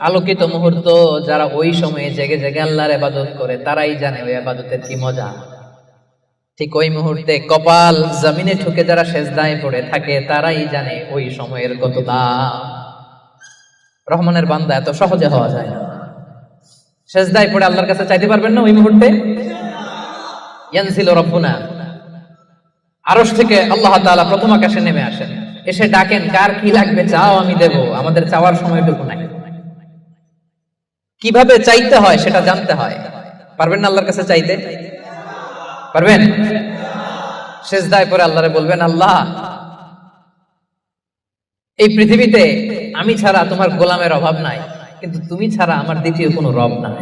আলোকিত মুহূর্ত। যারা ওই সময়ে জেগে জেগে আল্লাহর ইবাদত করে তারাই জানে ওই ইবাদতের কি মজা। ঠিক ওই মুহূর্তে কপাল জমিনে ঠুকে যারা সেজদায় পড়ে থাকে তারাই জানে ওই সময়ের কত দাম। রহমানের বান্দা এত সহজে হওয়া যায় না। সেজদায় পড়ে আল্লাহর কাছে চাইতে পারবেন না ওই মুহূর্তে? ইয়ানজিলু রাব্বুনা, আরশ থেকে আল্লাহ তাআলা প্রথম আকাশে নেমে আসেন, এসে ডাকেন, কার কি লাগবে চাও আমি দেব। আমাদের চাওয়ার সময়টুকু নাই। কিভাবে চাইতে হয় সেটা জানতে হয়। পারবেন না আল্লাহর কাছে চাইতে? পারবেন? সিজদায় পড়ে আল্লাহরে বলবেন, আল্লাহ এই পৃথিবীতে আমি ছাড়া তোমার গোলামের অভাব নাই, কিন্তু তুমি ছাড়া আমার দ্বিতীয় কোনো রব নাই।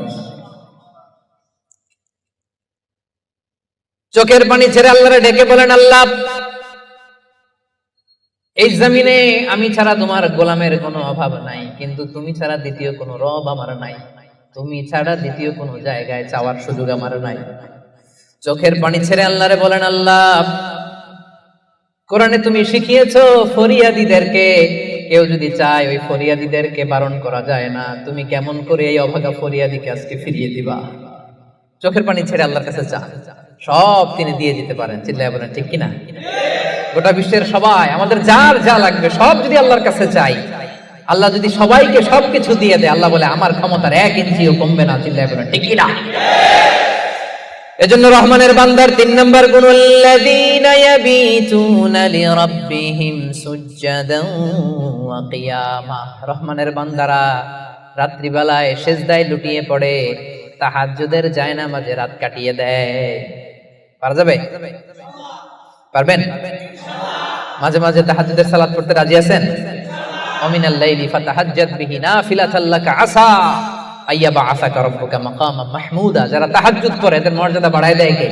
চোখের পানি ছেড়ে আল্লাহরে ডেকে বলেন, আল্লাহ এই জমিনে আমি ছাড়া তোমার গোলামের কোনো অভাব নাই, কিন্তু তুমি ছাড়া দ্বিতীয় কোনো রব আমার নাই, তুমি ছাড়া দ্বিতীয় কোনো জায়গায় চাওয়ার সুযোগ আমার নাই। চোখের পানি ছেড়ে আল্লাহরে বলেন, আল্লাহ কোরআনে তুমি শিখিয়েছো ফরিয়াদীদেরকে কেউ যদি চায় ওই ফরিয়াদীদেরকে বারণ করা যায় না, তুমি কেমন করে এই অভাগা ফরিয়াদীকে আজকে ফিরিয়ে দিবা? চোখের পানি ছেড়ে আল্লাহর কাছে চান, সব তিনি দিয়ে দিতে পারেন। চিল্লায় বলেন ঠিক কিনা? গোটা বিশ্বের সবাই আমাদের যার যা লাগবে সব যদি আল্লাহর কাছে চাই, আল্লাহ যদি সবাইকে সবকিছু দিয়ে দেয়, আল্লাহ বলে আমার ক্ষমতার 1 ইঞ্চিও কমবে না। চিল্লায় বলেন ঠিক কিনা? এজন্য রহমানের বান্দার 3 নম্বর গুণ, আল্লাযীনা ইয়াবিতুনা লিরাব্বিহিম সুজদান ওয়া কিয়ামা। রহমানের বান্দারা রাত্রি বেলায় সিজদায় লুটিয়ে পড়ে, তাহাজ্জুদের জায়নামাজে রাত কাটিয়ে দেয়। পারা যাবে? পারবেন? মাঝে মাঝে তাহাজ্জুদের সালাত পড়তে রাজি আছেন? ওমিনাল লাইলি ফাতাহাজ্জাদ বিহি নাফিলাতাল লাকা আসা আইয়াবআসাকা রাব্বুকা মাকামান মাহমুদা। যারা তাহাজ্জুদ করে এদের মর্যাদা বাড়ায় দেয় কে?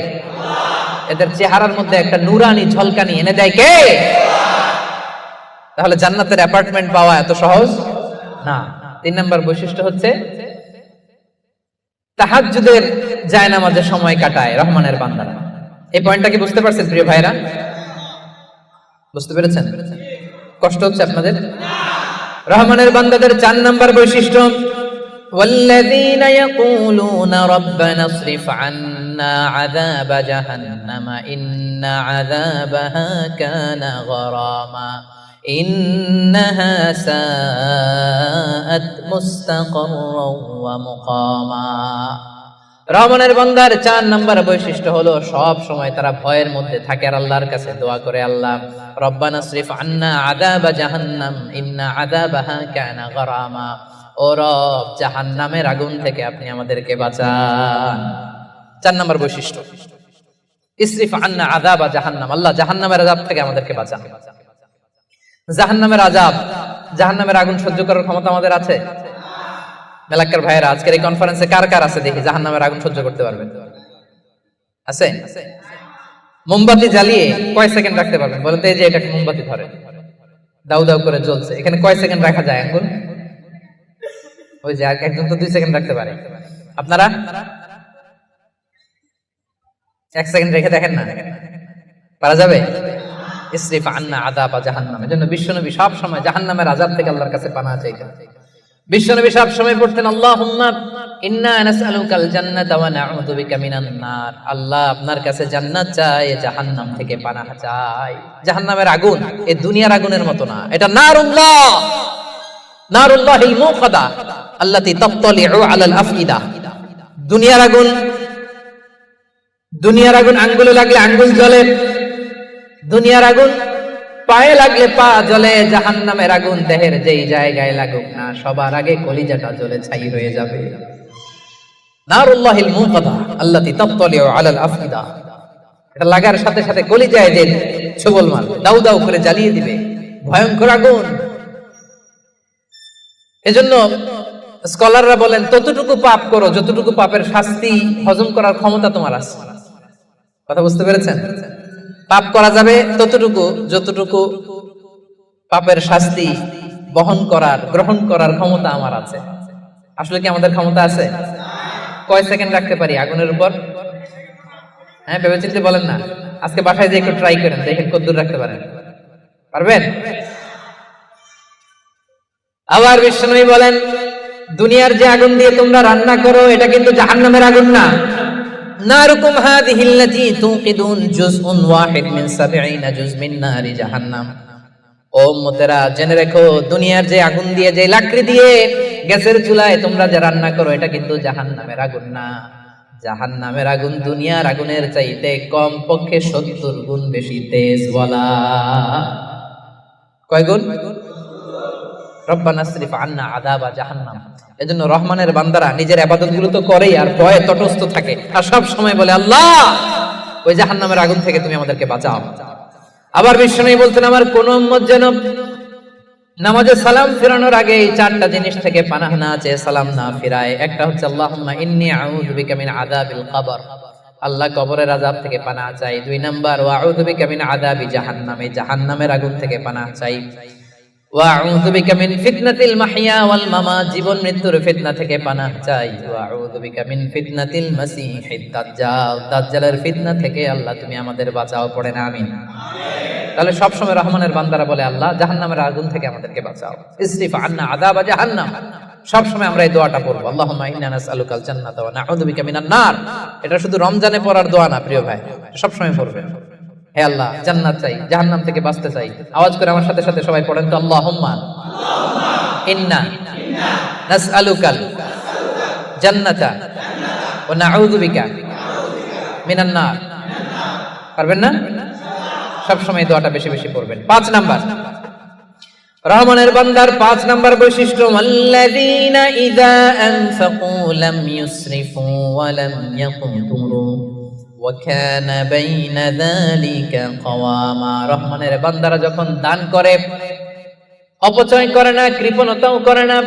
এদের চেহারার মধ্যে একটা নূরানি ঝলকানি এনে দেয় কে? তাহলে জান্নাতের অ্যাপার্টমেন্ট পাওয়া এত সহজ না। 3 নম্বর বৈশিষ্ট্য হচ্ছে তাহাজ্জুদের জায়নামাজে সময় কাটায় রহমানের বান্দারা। এই পয়েন্টটা কি বুঝতে পারছেন প্রিয় ভাইরা? বুঝতে পেরেছেন? কষ্ট হচ্ছে আপনাদের? রহমানের বান্দাদের 4 নম্বর বৈশিষ্ট্য, والذين يقولون ربنا اصرف عنا عذاب جهنم إن عذابها كان غراما إنها ساءت مستقرا ومقاما। রহমানের বান্দার 4 নম্বর বৈশিষ্ট্য হলো সব সময় তারা ভয়ের মধ্যে থাকে আর আল্লাহর কাছে দোয়া করে, আল্লাহ রব্বানা সরিফ আন্না আযাবা জাহান্নাম ইন্না আযাবাহা কানা গরামা। ও রব, জাহান্নামের আগুন থেকে আপনি আমাদেরকে বাঁচান। 4 নম্বর বৈশিষ্ট্য, ইসরিফ আন্না আযাবা জাহান্নাম, আল্লাহ জাহান্নামের আযাব থেকে আমাদেরকে বাঁচান। জাহান্নামের আযাব, জাহান্নামের আগুন সহ্য করার ক্ষমতা আমাদের আছে? মেলাক্কার ভাইয়েরা আজকের এই কনফারেন্সে কার কার আছে দেখি জাহান্নামের আগুন সহ্য করতে পারবেন? আছে? মোমবাতি জ্বালিয়ে কয় সেকেন্ড রাখতে পারবেন বলেন তো? এই যে এটা মোমবাতি ধরে দাউ দাউ করে জ্বলছে, এখানে কয় সেকেন্ড রাখা যায় আঙ্গুল? ওই যে একজন তো 2 সেকেন্ড রাখতে পারে, আপনারা 1 সেকেন্ড রেখে দেখেন না, পারা যাবে? ইসরিফ আন্না আযাবা জাহান্নাম। এজন্য বিশ্বনবী সব সময় জাহান্নামের আযাব থেকে আল্লাহর কাছে পানাহ চাইতেন। বিশ্বনবী সব সময় পড়তেন, আল্লাহুম্মা ইন্না নাসআলুকাল জান্নাতা ওয়া নাউযু বিকা মিনান নার। আল্লাহ আপনার কাছে জান্নাত চাই, জাহান্নাম থেকে পানাহ চাই। জাহান্নামের আগুন এই দুনিয়ার আগুনের মতো না, এটা নারুল্লাহ, নারুল্লাহিল মুকাদা আল্লাতী তাত্তালিউ আলাল আফইদা। দুনিয়ার আগুন, দুনিয়ার আগুন আঙ্গুলে লাগলে আঙ্গুল জ্বলে, দুনিয়ার আগুন পায়ে লাগলে পা জ্বলে। জাহান্নামের আগুন দেহের যেই জায়গায় লাগুক না, সবার আগে কলিজাটা জ্বলে ছাই হয়ে যাবে। নারুল্লাহিল মুকাদা আল্লাতী তাত্তালিউ আলাল আফইদা, এটা লাগার সাথে সাথে কলিজায় যে ছবল মার দাউ দাউ করে জ্বালিয়ে দিবে, ভয়ঙ্কর আগুন। এজন্য স্কলাররা বলেন, ততটুকু পাপ করো যতটুকু পাপের শাস্তি হজম করার ক্ষমতা তোমার আছে। কথা বুঝতে পেরেছেন? পাপ করা যাবে ততটুকু যতটুকু পাপের শাস্তি বহন করার, গ্রহণ করার ক্ষমতা আমার আছে। আসলে কি আমাদের ক্ষমতা আছে? কয় সেকেন্ড রাখতে পারি আগুনের উপর? হ্যাঁ, ভেবে চিন্তে বলেন না। আজকে বাসায় যে একটু ট্রাই করেন, দেখেন কতদূর রাখতে পারেন। পারবেন? আবার বিশ্বনবী বলেন, দুনিয়ার যে আগুন দিয়ে তোমরা রান্না করো এটা কিন্তু জাহান্নামের আগুন না। নারুকুম হাযিহিল্লাতী তুকিদুন জুজউন ওয়াহিদ মিন ৭০ জুজ মিন নারি জাহান্নাম। ও উম্মতেরা জেনে রেখো, দুনিয়ার যে আগুন দিয়ে, যে লাকড়ি দিয়ে গ্যাসের চুলায় তোমরা যে রান্না করো এটা কিন্তু জাহান্নামের আগুন না। জাহান্নামের আগুন দুনিয়ার আগুনের চাইতে কম পক্ষে ৭০ গুণ বেশি তেজ। বলা কয় গুণ? রব্বানা সরিফ আন্না আযাবা জাহান্নাম। এজন্য রহমানের বান্দারা নিজের ইবাদতগুলো তো করেই আর ভয়ে তটস্থ থাকে আর সব সময় বলে, আল্লাহ ওই জাহান্নামের আগুন থেকে তুমি আমাদেরকে বাঁচাও। আবার বিশ্বনবী বলতেন, আমার কোন উম্মত যেন নামাজে সালাম ফিরানোর আগে এই চারটা জিনিস থেকে পানাহ না চেয়ে সালাম না ফিরায়। একটা হচ্ছে আল্লাহুম্মা ইন্নী আউযু বিকা মিন আযাবিল কবর, আল্লাহ কবরের আযাব থেকে পানাহ চাই। 2 নাম্বার ওয়া আউযু বিকা মিন আযাবি জাহান্নাম, এই জাহান্নামের আগুন থেকে পানাহ চাই। ওয়া আউযু বিকা মিন ফিতনাতিল মাহইয়া ওয়াল মামাত, জীবন মৃত্যুর ফিতনা থেকে পানাহ চাই। ওয়া আউযু বিকা মিন ফিতনাতিল মাসীহিদ দাজ্জাল, দাজ্জালের ফিতনা থেকে আল্লাহ তুমি আমাদের বাঁচাও। পড়েন আমিন। তাহলে সবসময় রহমানের বান্দারা বলে, আল্লাহ জাহান্নামের আগুন থেকে আমাদেরকে বাঁচাও, ইসরিফ আন্না আযাবা জাহান্নাম। সবসময় আমরা এই দোয়াটা পড়বো, আল্লাহুম্মা ইন্না নাসআলুকাল জান্নাতা ওয়া নাউযু বিকা মিনান নার। এটা শুধু রমজানে পড়ার দোয়া না প্রিয় ভাই, সবসময় পড়বেন। হে আল্লাহ, জান্নাত চাই, জাহান্নাম থেকে বাঁচতে চাই। আওয়াজ করে আমার সাথে সাথে সবাই পড়েন তো, আল্লাহুম্মা ইন্না নাসআলুকাল জান্নাতা ওয়া নাউযু বিকা মিনান নার। পারবেন না? সবসময় দোয়াটা বেশি বেশি পড়বেন। 5 নাম্বার রহমানের বান্দার 5 নাম্বার বৈশিষ্ট্য, আল্লাযীনা ইযা আনফাকু লাম ইউসরিফু ওয়া লাম ইয়াকতুরু ওয়া কানা বাইনা যালিকা কাওয়ামা। রহমানের বান্দারা যখন দান করে অপচয় করে না, কৃপণতাও করে না,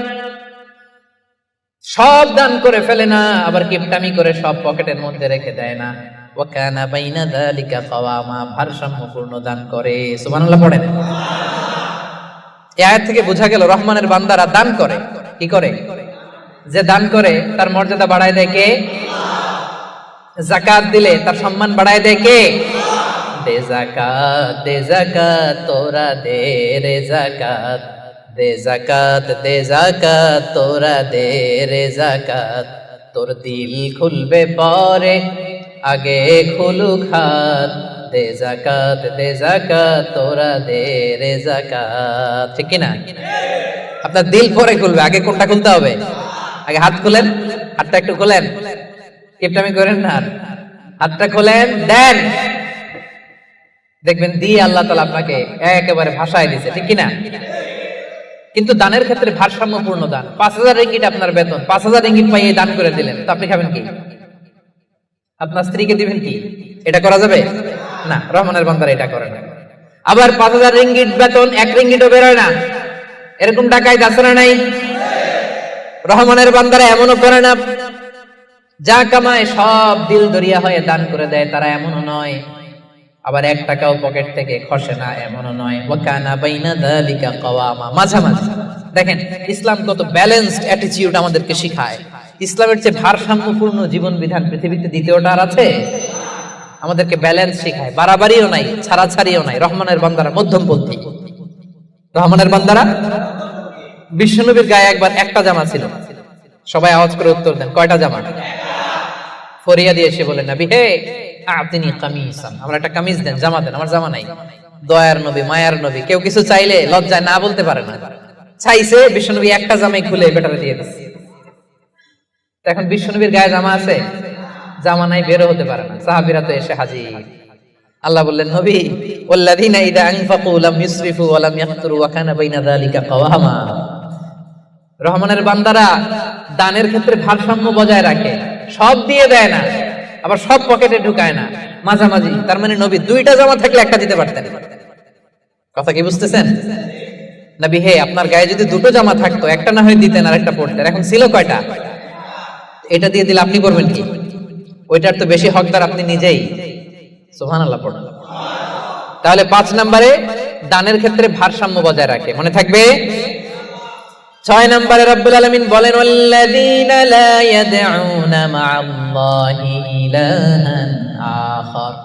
সব দান করে ফেলে না, আবার কিপটামি করে সব পকেটের মধ্যে রেখে দেয় না। ওয়া কানা বাইনা যালিকা কাওয়ামা, ভারসাম্যপূর্ণ দান করে। সুবহানাল্লাহ পড়েন। এই আয়াত থেকে বোঝা গেল রহমানের বান্দারা দান করে। কি করে? যে দান করে তার মর্যাদা বাড়ায় দেয় কে? যাকাত দিলে তার সম্মান বাড়ায় দেয় কে? দে যাকাত, দে যাকাত, তোরা দে রে যাকাত, দে যাকাত, দে যাকাত, তোরা দে রে যাকাত। তোর দিল খুলবে পরে, আগে খুলুক হাত। দে যাকাত, দে যাকাত, তোরা দে রে যাকাত। ঠিক কি না? আপনার দিল পরে খুলবে, আগে কোনটা খুলতে হবে? আগে হাত খুলেন, হাতটা একটু খোলেন, কিপটামি করেন না, হাতটা খোলেন, দেন, দেখবেন দিয়ে আল্লাহ তাআলা আপনাকে একেবারে ভাষায় দিয়েছে। ঠিক কি না? কিন্তু দানের ক্ষেত্রে ভারসাম্যপূর্ণ দান। 5000 রিঙ্গিট আপনার বেতন, 5000 রিঙ্গিট পাইয়ে দান করে দিলেন, তো আপনি খাবেন কি? আপনার স্ত্রীকে দিবেন কি? এটা করা যাবে না। রহমানের বান্দারা এটা করে না। আবার 5000 রিঙ্গিট বেতন, 1 রিঙ্গিটও বেরোয় না, এরকম ডাকাইত আছে না নাই? রহমানের বান্দারা এমনও করে না, যা কামায় সব দিল দরিয়া হয়ে দান করে দেয়, তারা এমনও নয়। আবার 1 টাকাও পকেট থেকে খসে না, এমনও নয়। ওয়া কানা বাইনা যালিকা কাওয়ামা, মাঝামাঝি। দেখেন ইসলাম কত ব্যালেন্সড অ্যাটিটিউড আমাদেরকে শেখায়। ইসলামের চেয়ে ভারসাম্যপূর্ণ জীবন বিধান পৃথিবীতে দ্বিতীয়টা আর আছে? আমাদেরকে ব্যালেন্স শেখায়, বাড়াবাড়িও নাই, ছাড়াছাড়িও নাই। রহমানের বান্দারা মধ্যমপন্থী। রহমানের বান্দারা, বিশ্বনবীর গায়ে একবার একটা জামা ছিল। সবাই আওয়াজ করে উত্তর দেন, কয়টা জামা? ফরিয়া দিয়ে এসে বলেন, নবী হে আতিনি কামিসান, আমার একটা কামিজ দেন, জামা দেন, আমার জামা নাই। দয়ার নবী, মায়ার নবী, কেউ কিছু চাইলে লজ্জায় না বলতে পারে না। চাইছে, বিশ্বনবী একটা জামাই খুলে বেটারে দিয়ে দিচ্ছে। এখন বিশ্বনবীর গায়ে জামা আছে, জামা নাই, বেরো হতে পারে না। সাহাবীরা তো এসে হাজির। আল্লাহ বললেন, নবী ওয়াল্লাযীনা ইযা আনফাকু লাম ইউসরিফু ওয়া লাম ইয়াকতুরু ওয়া কানা বাইনা যালিকা কাওয়ামা। রহমানের বান্দারা দানের ক্ষেত্রে ভারসাম্য বজায় রাখে, সব দিয়ে দেয় না, আবার সব পকেটে ঢুকায় না, মাঝামাঝি। তার মানে নবী 2টা জামা থাকলে একটা দিতে পারতেন। কথা কি বুঝতেছেন? নবী হে, আপনার গায়ে যদি 2টো জামা থাকতো, একটা না হয় দিতেন আর একটা পরতেন। এখন ছিল কয়টা? এটা দিয়ে দিলে আপনি করবেন কি? ওইটার তো বেশি হকদার আপনি নিজেই। সুবহানাল্লাহ পড়ুন। তাহলে 5 নম্বরে দানের ক্ষেত্রে ভারসাম্য বজায় রাখে, মনে থাকবে। 6 নম্বরে রব্বুল আলামিন বলেন, ওয়াল্লাযীনা লা ইয়াদউনা মা'আল্লাহি ইলাহান আখার।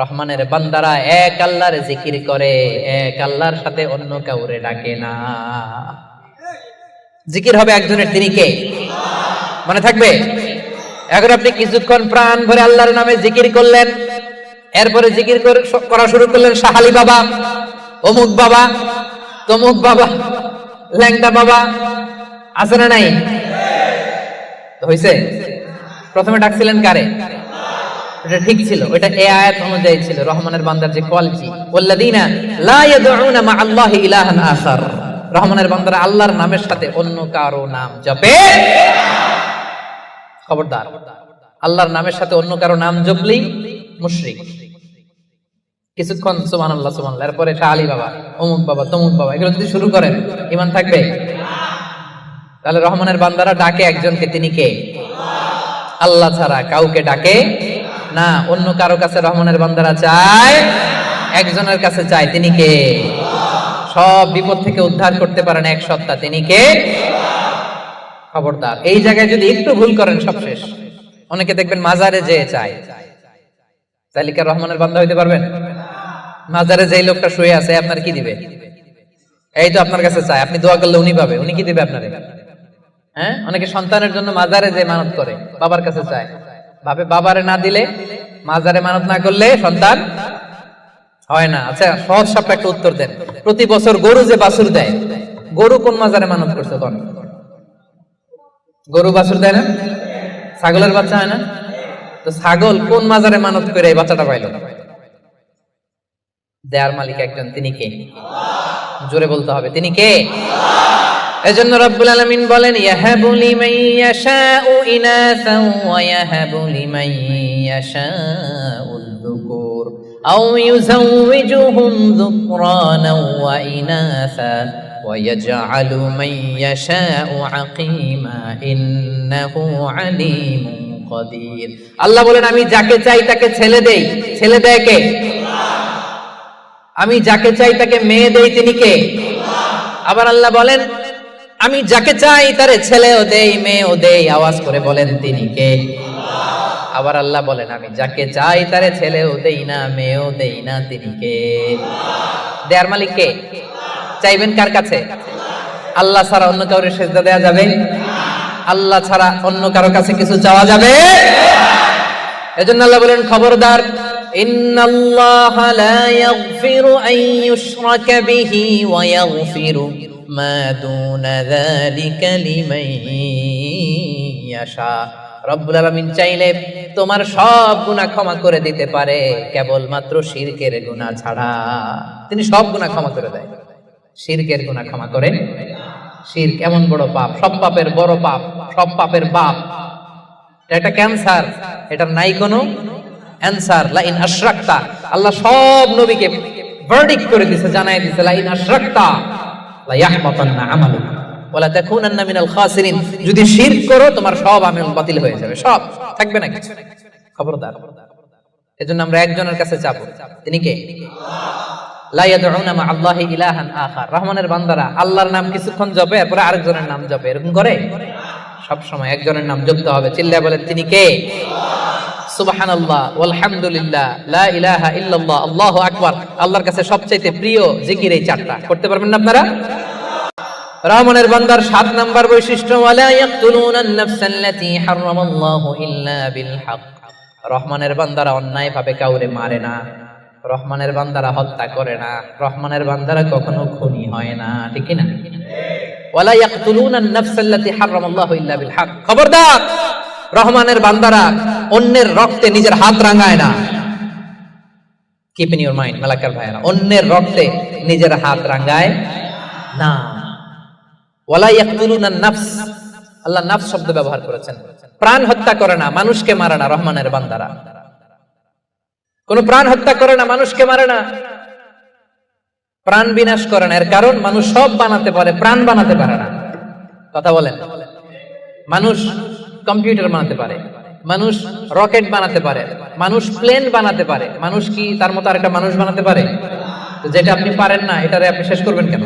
রহমানের বান্দারা এক আল্লাহর জিকির করে, এক আল্লাহর সাথে অন্য কাউরে ডাকে না। জিকির হবে একজনের, তিনি কে? মনে থাকবে। এখন আপনি কিছুক্ষণ প্রাণ ভরে আল্লাহর নামে জিকির করলেন, এরপরে জিকির করা শুরু করলেন শাহালি বাবা, অমুক বাবা, তমুক বাবা, ল্যাংটা বাবা, আছে না নাই? হইছে? প্রথমে ডাকছিলেন কারে? এটা ঠিক ছিল, এটা এই আয়াত অনুযায়ী ছিল। রহমানের বান্দার যে কোয়ালিটি, ওয়াল্লাযীনা লা ইয়াদউনা মা'আল্লাহি ইলাহান আখার। রহমানের বান্দারা আল্লাহর নামের সাথে অন্য কারো নাম জপে। খবরদার, আল্লাহর নামের সাথে অন্য কারো নাম জপলেই মুশরিক। কিছুক্ষণ সুবহানাল্লাহ সুবহানাল্লাহ, এরপরে শাহ আলী বাবা, অমুক বাবা, তমুক বাবা, এগুলো যদি শুরু করেন ঈমান থাকবে? তাহলে রহমানের বান্দারা ডাকে একজনকে, তিনি কে? আল্লাহ ছাড়া কাউকে ডাকে না। অন্য কারো কাছে রহমানের বান্দারা চায়, একজনের কাছে চায়, তিনি কে? সব বিপদ থেকে উদ্ধার করতে পারেন এক সত্তা, তিনি কে? খবরদার, এই জায়গায় যদি একটু ভুল করেন সব শেষ। অনেকে দেখবেন মাজারে যেয়ে চায়, তাহলে কি রহমানের বান্দা হইতে পারবেন? মাজারে যেই লোকটা শুয়ে আছে আপনার কি দিবে? এই তো আপনার কাছে চায়, আপনি দোয়া করলে উনি পাবে, উনি কি দিবে আপনারে? হ্যাঁ, অনেকে সন্তানের জন্য মাজারে যে মানত করে, বাবার কাছে চায়, ভাবে বাবারে না দিলে, মাজারে মানত না করলে সন্তান হয় না। আচ্ছা, সহজ সাপটা একটা উত্তর দেন। প্রতি বছর গরু যে বাছুর দেয়, গরু কোন মাজারে মানত করছে? কোন গরু বাছুর দেয় না? ছাগলের বাচ্চা হয় না? তো ছাগল কোন মাজারে মানত করে এই বাচ্চাটা পাইল? দেয়ার মালিক একজন, তিনি কে? জোরে বলতে হবে, তিনি কে? এজন্য রব্বুল আলামিন বলেন, ইয়াহাবু লিমান ইয়াশাউ ইনাসা ওয়া ইয়াহাবু লিমান ইয়াশাউ যুকুর আও ইউযাওয়িজুহুম যুকরানা ওয়া ইনাসা ওয়া ইয়াজআলু মান ইয়াশাউ আকীমা ইন্নাহু আলীমুন কাদির। আল্লাহ বলেন, আমি যাকে চাই তাকে ছেলে দেই। ছেলে দেয় কে? আমি যাকে চাই তাকে মেয়ে দেই, তিনি কে? আবার আল্লাহ বলেন, আমি যাকে চাই তারে ছেলেও দেই, মেয়েও দেই। আওয়াজ করে বলেন, তিনি কে? আবার আল্লাহ বলেন, আমি যাকে চাই তারে ছেলেও দেই না, মেয়েও দেই না, তিনি কে? দেয়ার মালিক কে? চাইবেন কার কাছে? আল্লাহ ছাড়া অন্য কাউরে সেজদা দেয়া যাবে? আল্লাহ ছাড়া অন্য কারো কাছে কিছু চাওয়া যাবে? এজন্য আল্লাহ বলেন, খবরদার, ইন্নাল্লাহা লা ইয়াগফিরু আন ইউশরাকা বিহি ওয়া ইয়াগফিরু মা দুনা যালিকা লিমান ইয়াশা। রব্বুল আলামিন চাইলে তোমার সব গুনাহ ক্ষমা করে দিতে পারে, কেবলমাত্র শিরকের গুনাহ ছাড়া। তিনি সব গুনাহ ক্ষমা করে দেয়, শিরকের গুনাহ ক্ষমা করে। শিরক এমন বড় পাপ, সব পাপের বড় পাপ, সব পাপের বাপ। এটা ক্যান্সার, এটা নাই কোনো অ্যানসার। লা ইন আশরাকতা, আল্লাহ সব নবীকে ভার্ডিক্ট করে দিয়েছে, জানাই দিয়েছে, লা ইন আশরাকতা লা ইয়াহবাতান্না আমালুক ওয়া লা তাকুনান্না মিনাল খাসিরিন। যদি শিরক করো তোমার সব আমল বাতিল হয়ে যাবে, সব থাকবে না কিছু। খবরদার। এজন্য আমরা একজনের কাছে চাবো, তিনি কে? লা ইয়াদউনা মা আল্লাহি ইলাহান আখার। রহমানের বান্দারা আল্লাহর নাম কিছুক্ষণ জপে, এরপর আরেকজনের নাম জপে, এরকম করে? সব সময় একজনের নাম জপতে হবে। চিল্লায় বলেন, তিনি কে? সুবহানাল্লাহ, আলহামদুলিল্লাহ, লা ইলাহা ইল্লাল্লাহ, আল্লাহু আকবার। আল্লাহর কাছে সবচেয়ে প্রিয় জিকির এই চারটা। করতে পারবেন না আপনারা? রহমানের বান্দার 7 নাম্বার বৈশিষ্ট্য, ওয়ালা ইয়াকতুলুনান নাফসাল্লাতী হারামাল্লাহু ইল্লা বিল হক। রহমানের বান্দারা অন্যায় ভাবে কাউরে মারে না, রহমানের বান্দারা হত্যা করে না, রহমানের বান্দারা কখনো খুনি হয় না, ঠিক কি না? ওয়ালা ইয়াকতুলুনান নাফসাল্লাতী হারামাল্লাহু ইল্লা বিল হক। খবরদার, রহমানের বান্দারা অন্যের রক্তে নিজের হাত রাঙায় না। Keep in your mind Malakar ভাইরা, অন্যের রক্তে নিজের হাত রাঙায় না। ওয়ালা ইয়াকতুলুনান নাফস, আল্লাহ নাফস শব্দ ব্যবহার করেছেন। প্রাণ হত্যা করে না, মানুষকে মারে না। রহমানের বান্দারা কোন প্রাণ হত্যা করে না, মানুষকে মারে না, প্রাণ বিনাশ করে না। এর কারণ মানুষ সব বানাতে পারে, প্রাণ বানাতে পারে না। কথা বলেন। মানুষ কম্পিউটার বানাতে পারে, মানুষ রকেট বানাতে পারে, মানুষ প্লেন বানাতে পারে। মানুষ কি তার মতো আরেকটা মানুষ বানাতে পারে? যেটা আপনি পারেন না, এটারে আপনি শেষ করবেন কেন?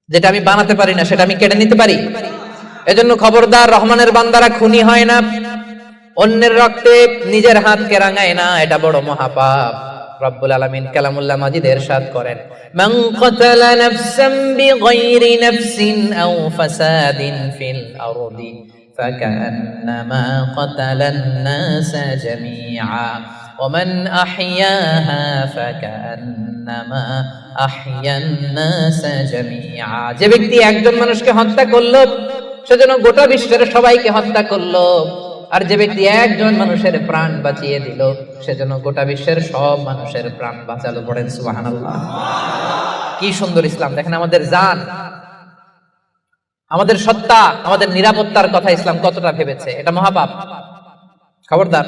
যেটা আমি বানাতে পারি না, সেটা আমি কেড়ে নিতে পারি? এজন্য খবরদার, রহমানের বান্দারা খুনি হয় না, অন্যের রক্তে নিজের হাতকে রাঙায় না, এটা বড় মহাপাপ। রব্বুল আলামিন কালামুল্লাহ মাজিদ ইরশাদ করেন, মান কাতালা নাফসান বিগাইরি নাফসিন আও ফাসাদিন ফিল আরদি ফাকান্নামা কাতালান নাসা জামিআ ওয়া মান আহইয়াহা ফাকান্নামা আহইয়ান নাসা জামিআ। যে ব্যক্তি একজন মানুষকে হত্যা করলো, সেজন্য গোটা বিশ্বের সবাইকে হত্যা করলো। আর যে ব্যক্তি একজন মানুষের প্রাণ বাঁচিয়ে দিল, সেজন্য গোটা বিশ্বের সব মানুষের প্রাণ বাঁচালো। পড়েন সুবহানাল্লাহ। কি সুন্দর ইসলাম! দেখেন, আমাদের জান, আমাদের সত্তা, আমাদের নিরাপত্তার কথা ইসলাম কতটা ভেবেছে। এটা মহাপাপ। খবরদার,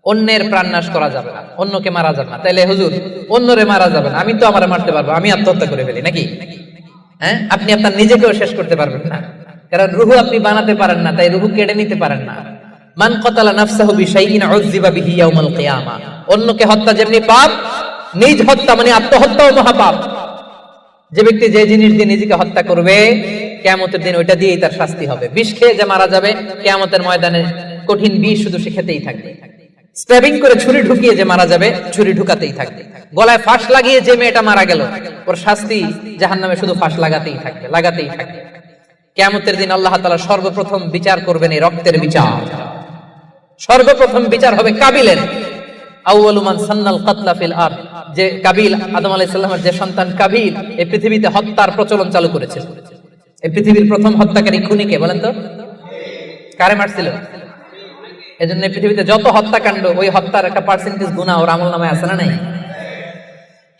অন্যের প্রাণ নাশ করা যাবে না, অন্যকে মারা যাবে না। তাইলে হুজুর অন্যরে মারা যাবে না, আমি তো আমারে মারতে পারবো, আমি আত্মহত্যা করে ফেলি নাকি? হ্যাঁ, আপনি আপনার নিজেকেও শেষ করতে পারবেন না, কারণ রুহু আপনি বানাতে পারেন না, তাই রুহু কেড়ে নিতে পারেন না। মান কাতালা নাফসাহু বিশাইইন উযযিবা বিহি ইয়াউমাল কিয়ামা। অন্যকে হত্যা যেমনি পাপ, নিজ হত্যা মানে আত্মহত্যাও মহাপাপ। যে ব্যক্তি যে জিনিস দিয়ে নিজেকে হত্যা করবে, কিয়ামতের দিন ওইটা দিয়েই তার শাস্তি হবে। বিষ খেয়ে যে মারা যাবে, কিয়ামতের ময়দানে কঠিন বিষ শুধু সে খেতেই থাকবে। স্ট্যাবিং করে ছুরি ঢুকিয়ে যে মারা যাবে, ছুরি ঢুকাতেই থাকবে। গলায় ফাঁস লাগিয়ে যে মেয়েটা মারা গেল, ওর শাস্তি জাহান্নামে শুধু ফাঁস লাগাতেই থাকবে, লাগাতেই থাকবে। কিয়ামতের দিন আল্লাহ তাআলা সর্বপ্রথম বিচার করবেন এই রক্তের বিচার। সর্বপ্রথম বিচার হবে কাবিলের। আউয়ালু মান সান্নাল কাতলা ফিল আরদ, যে কাবিল, আদম আলাইহিস সালামের যে সন্তান কাবিল, এই পৃথিবীতে হত্যার প্রচলন চালু করেছিল। এই পৃথিবীর প্রথম হত্যাকারী খুনি কে বলেন তো? কারে মারছিল? এজন্য পৃথিবীতে যত হত্যাকাণ্ড, ওই হত্যার একটা পার্সেন্টেজ গুনাহ ওর আমলনামায় আছে না নাই?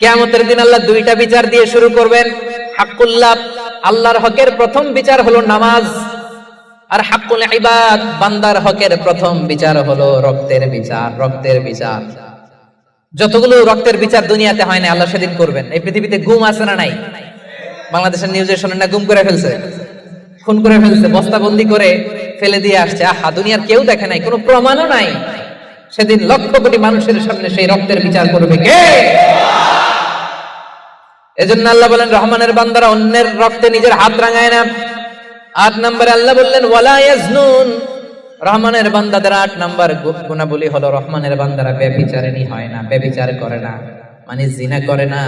কিয়ামতের দিন আল্লাহ দুইটা বিচার দিয়ে শুরু করবেন। হাক্কুল্লাহ, আল্লাহর হকের প্রথম বিচার হলো নামাজ, আর হাক্কুল ইবাদ, বান্দার হকের প্রথম বিচার হলো রক্তের বিচার। রক্তের বিচার, যতগুলো রক্তের বিচার দুনিয়াতে হয় না, আল্লাহ সেদিন করবেন। এই পৃথিবীতে গুম আছে না নাই? বাংলাদেশের নিউজে শোনেন না, গুম করে ফেলছে, খুন করে ফেলছে, বস্তাবন্দি করে ফেলে দিয়ে আসছে। আহা, দুনিয়ার কেউ দেখে নাই, কোনো প্রমাণও নাই। সেদিন লক্ষ কোটি মানুষের সামনে সেই রক্তের বিচার করবে কে? এজন্য আল্লাহ বলেন, রহমানের বান্দারা অন্যের রক্তে নিজের হাত রাঙায় না। ৮ নম্বরে আল্লাহ বললেন ওয়ালা ইয়াজনুন, রহমানের বান্দাদের ৮ নম্বর গুণাবলী হলো রহমানের বান্দারা ব্যভিচারিণী হয় না, ব্যভিচার করে না, মানে জিনা করে না,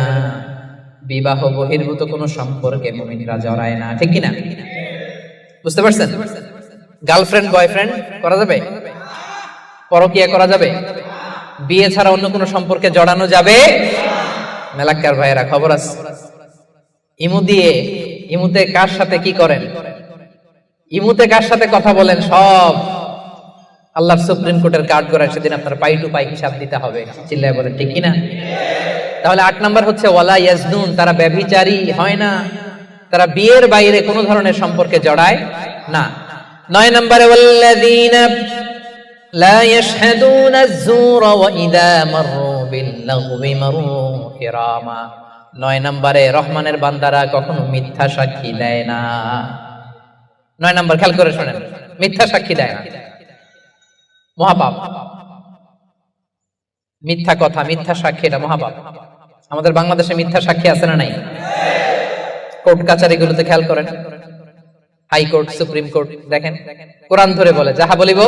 বিবাহ বহির্ভূত কোনো সম্পর্কে মুমিনরা জড়ায় না। ঠিক কি না? বুঝতে পারছেন? গার্লফ্রেন্ড বয়ফ্রেন্ড করা যাবে? পরকীয়া করা যাবে? বিয়ে ছাড়া অন্য কোনো সম্পর্কে জড়ানো যাবে? মেলাক্কার ভাইয়েরা খবর আছে, ইমু দিয়ে, ইমুতে কার সাথে কি করেন, ইমুতে কার সাথে কথা বলেন, সব আল্লাহর সুপ্রিম কোর্টের কার্ড করার সেদিন আপনার পাই টু পাই হিসাব দিতে হবে। চিল্লায় বলেন ঠিক কিনা? তাহলে ৮ নম্বর হচ্ছে ওয়ালা ইয়াজনুন, তারা ব্যভিচারী হয় না, তারা বিয়ের বাইরে কোনো ধরনের সম্পর্কে জড়ায় না। ৯ নম্বরে ওয়াল্লাযীনা লা ইয়াশহাদুনা আয-যুরা ওয়া ইযা মাররু বিল-লাগবি মাররু কিরামা। ৯ নম্বরে রহমানের বান্দারা কখনো মিথ্যা সাক্ষী দেয় না। ৯ নম্বর খেয়াল করে শুনেন, মিথ্যা সাক্ষী দেয় না, মহাপাপ। মিথ্যা কথা, মিথ্যা সাক্ষী, এটা মহাপাপ। আমাদের বাংলাদেশে মিথ্যা সাক্ষী আছে না নাই? কোর্ট কাচারিগুলোতে খেয়াল করেন, হাইকোর্ট, সুপ্রিম কোর্ট, দেখেন কোরআন ধরে বলে যাহা বলিব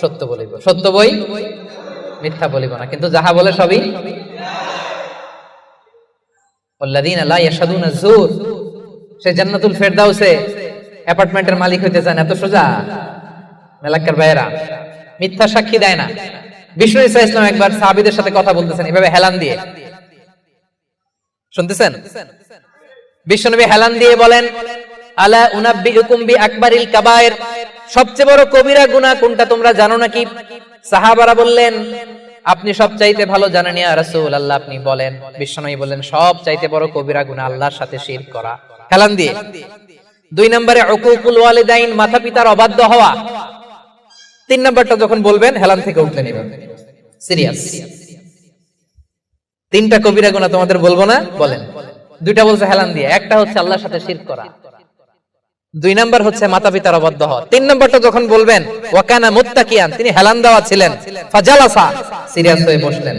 সত্য বলিব, সত্য বই মিথ্যা বলিব না, কিন্তু যাহা বলে সবই। ওয়াল্লাযীনা লা ইয়াশহাদুনা আয-যুর, সে জান্নাতুল ফেরদাউসে অ্যাপার্টমেন্টের মালিক হইতে চান, এত সোজা? মেলাক্কার ভাইয়েরা মিথ্যা সাক্ষী দেয় না। বিষ্ণু ঈসা ইসলাম একবার সাহাবীদের সাথে কথা বলতেছেন এভাবে হেলান দিয়ে, শুনতেছেন? বিশ্বনবী হেলান দিয়ে বলেন, আলা উনাব্বিউকুম বিআকবারিল কাবায়ের, সবচেয়ে বড় কবিরা গুনাহ কোনটা তোমরা জানো নাকি? সাহাবারা বললেন, আপনি সবচাইতে ভালো জানেন ইয়া রাসূলুল্লাহ, আপনি বলেন। বিশ্বনবী বললেন, সবচাইতে বড় কবিরা গুনাহ আল্লাহর সাথে শিরক করা। হেলান দিয়ে। ২ নম্বরে উকুকুল ওয়ালিদাইন, মাতা পিতার অবাধ্য হওয়া। ৩ নম্বরটা যখন বলবেন হেলান থেকে উঠলে নেবেন, সিরিয়াস। ৩টা কবিরা গুনাহ তোমাদের বলবো না, বলেন। 2টা বলছে হেলান দিয়ে, একটা হচ্ছে আল্লাহর সাথে শিরক করা, 2 নাম্বার হচ্ছে মাতা পিতার অবাধ্য হওয়া। 3 নাম্বারটা যখন বলবেন ওয়াকানা মুত্তাকিয়ান, তিনি হেলান দেওয়া ছিলেন, ফাজালাসা, সিরিয়াস হয়ে বসলেন।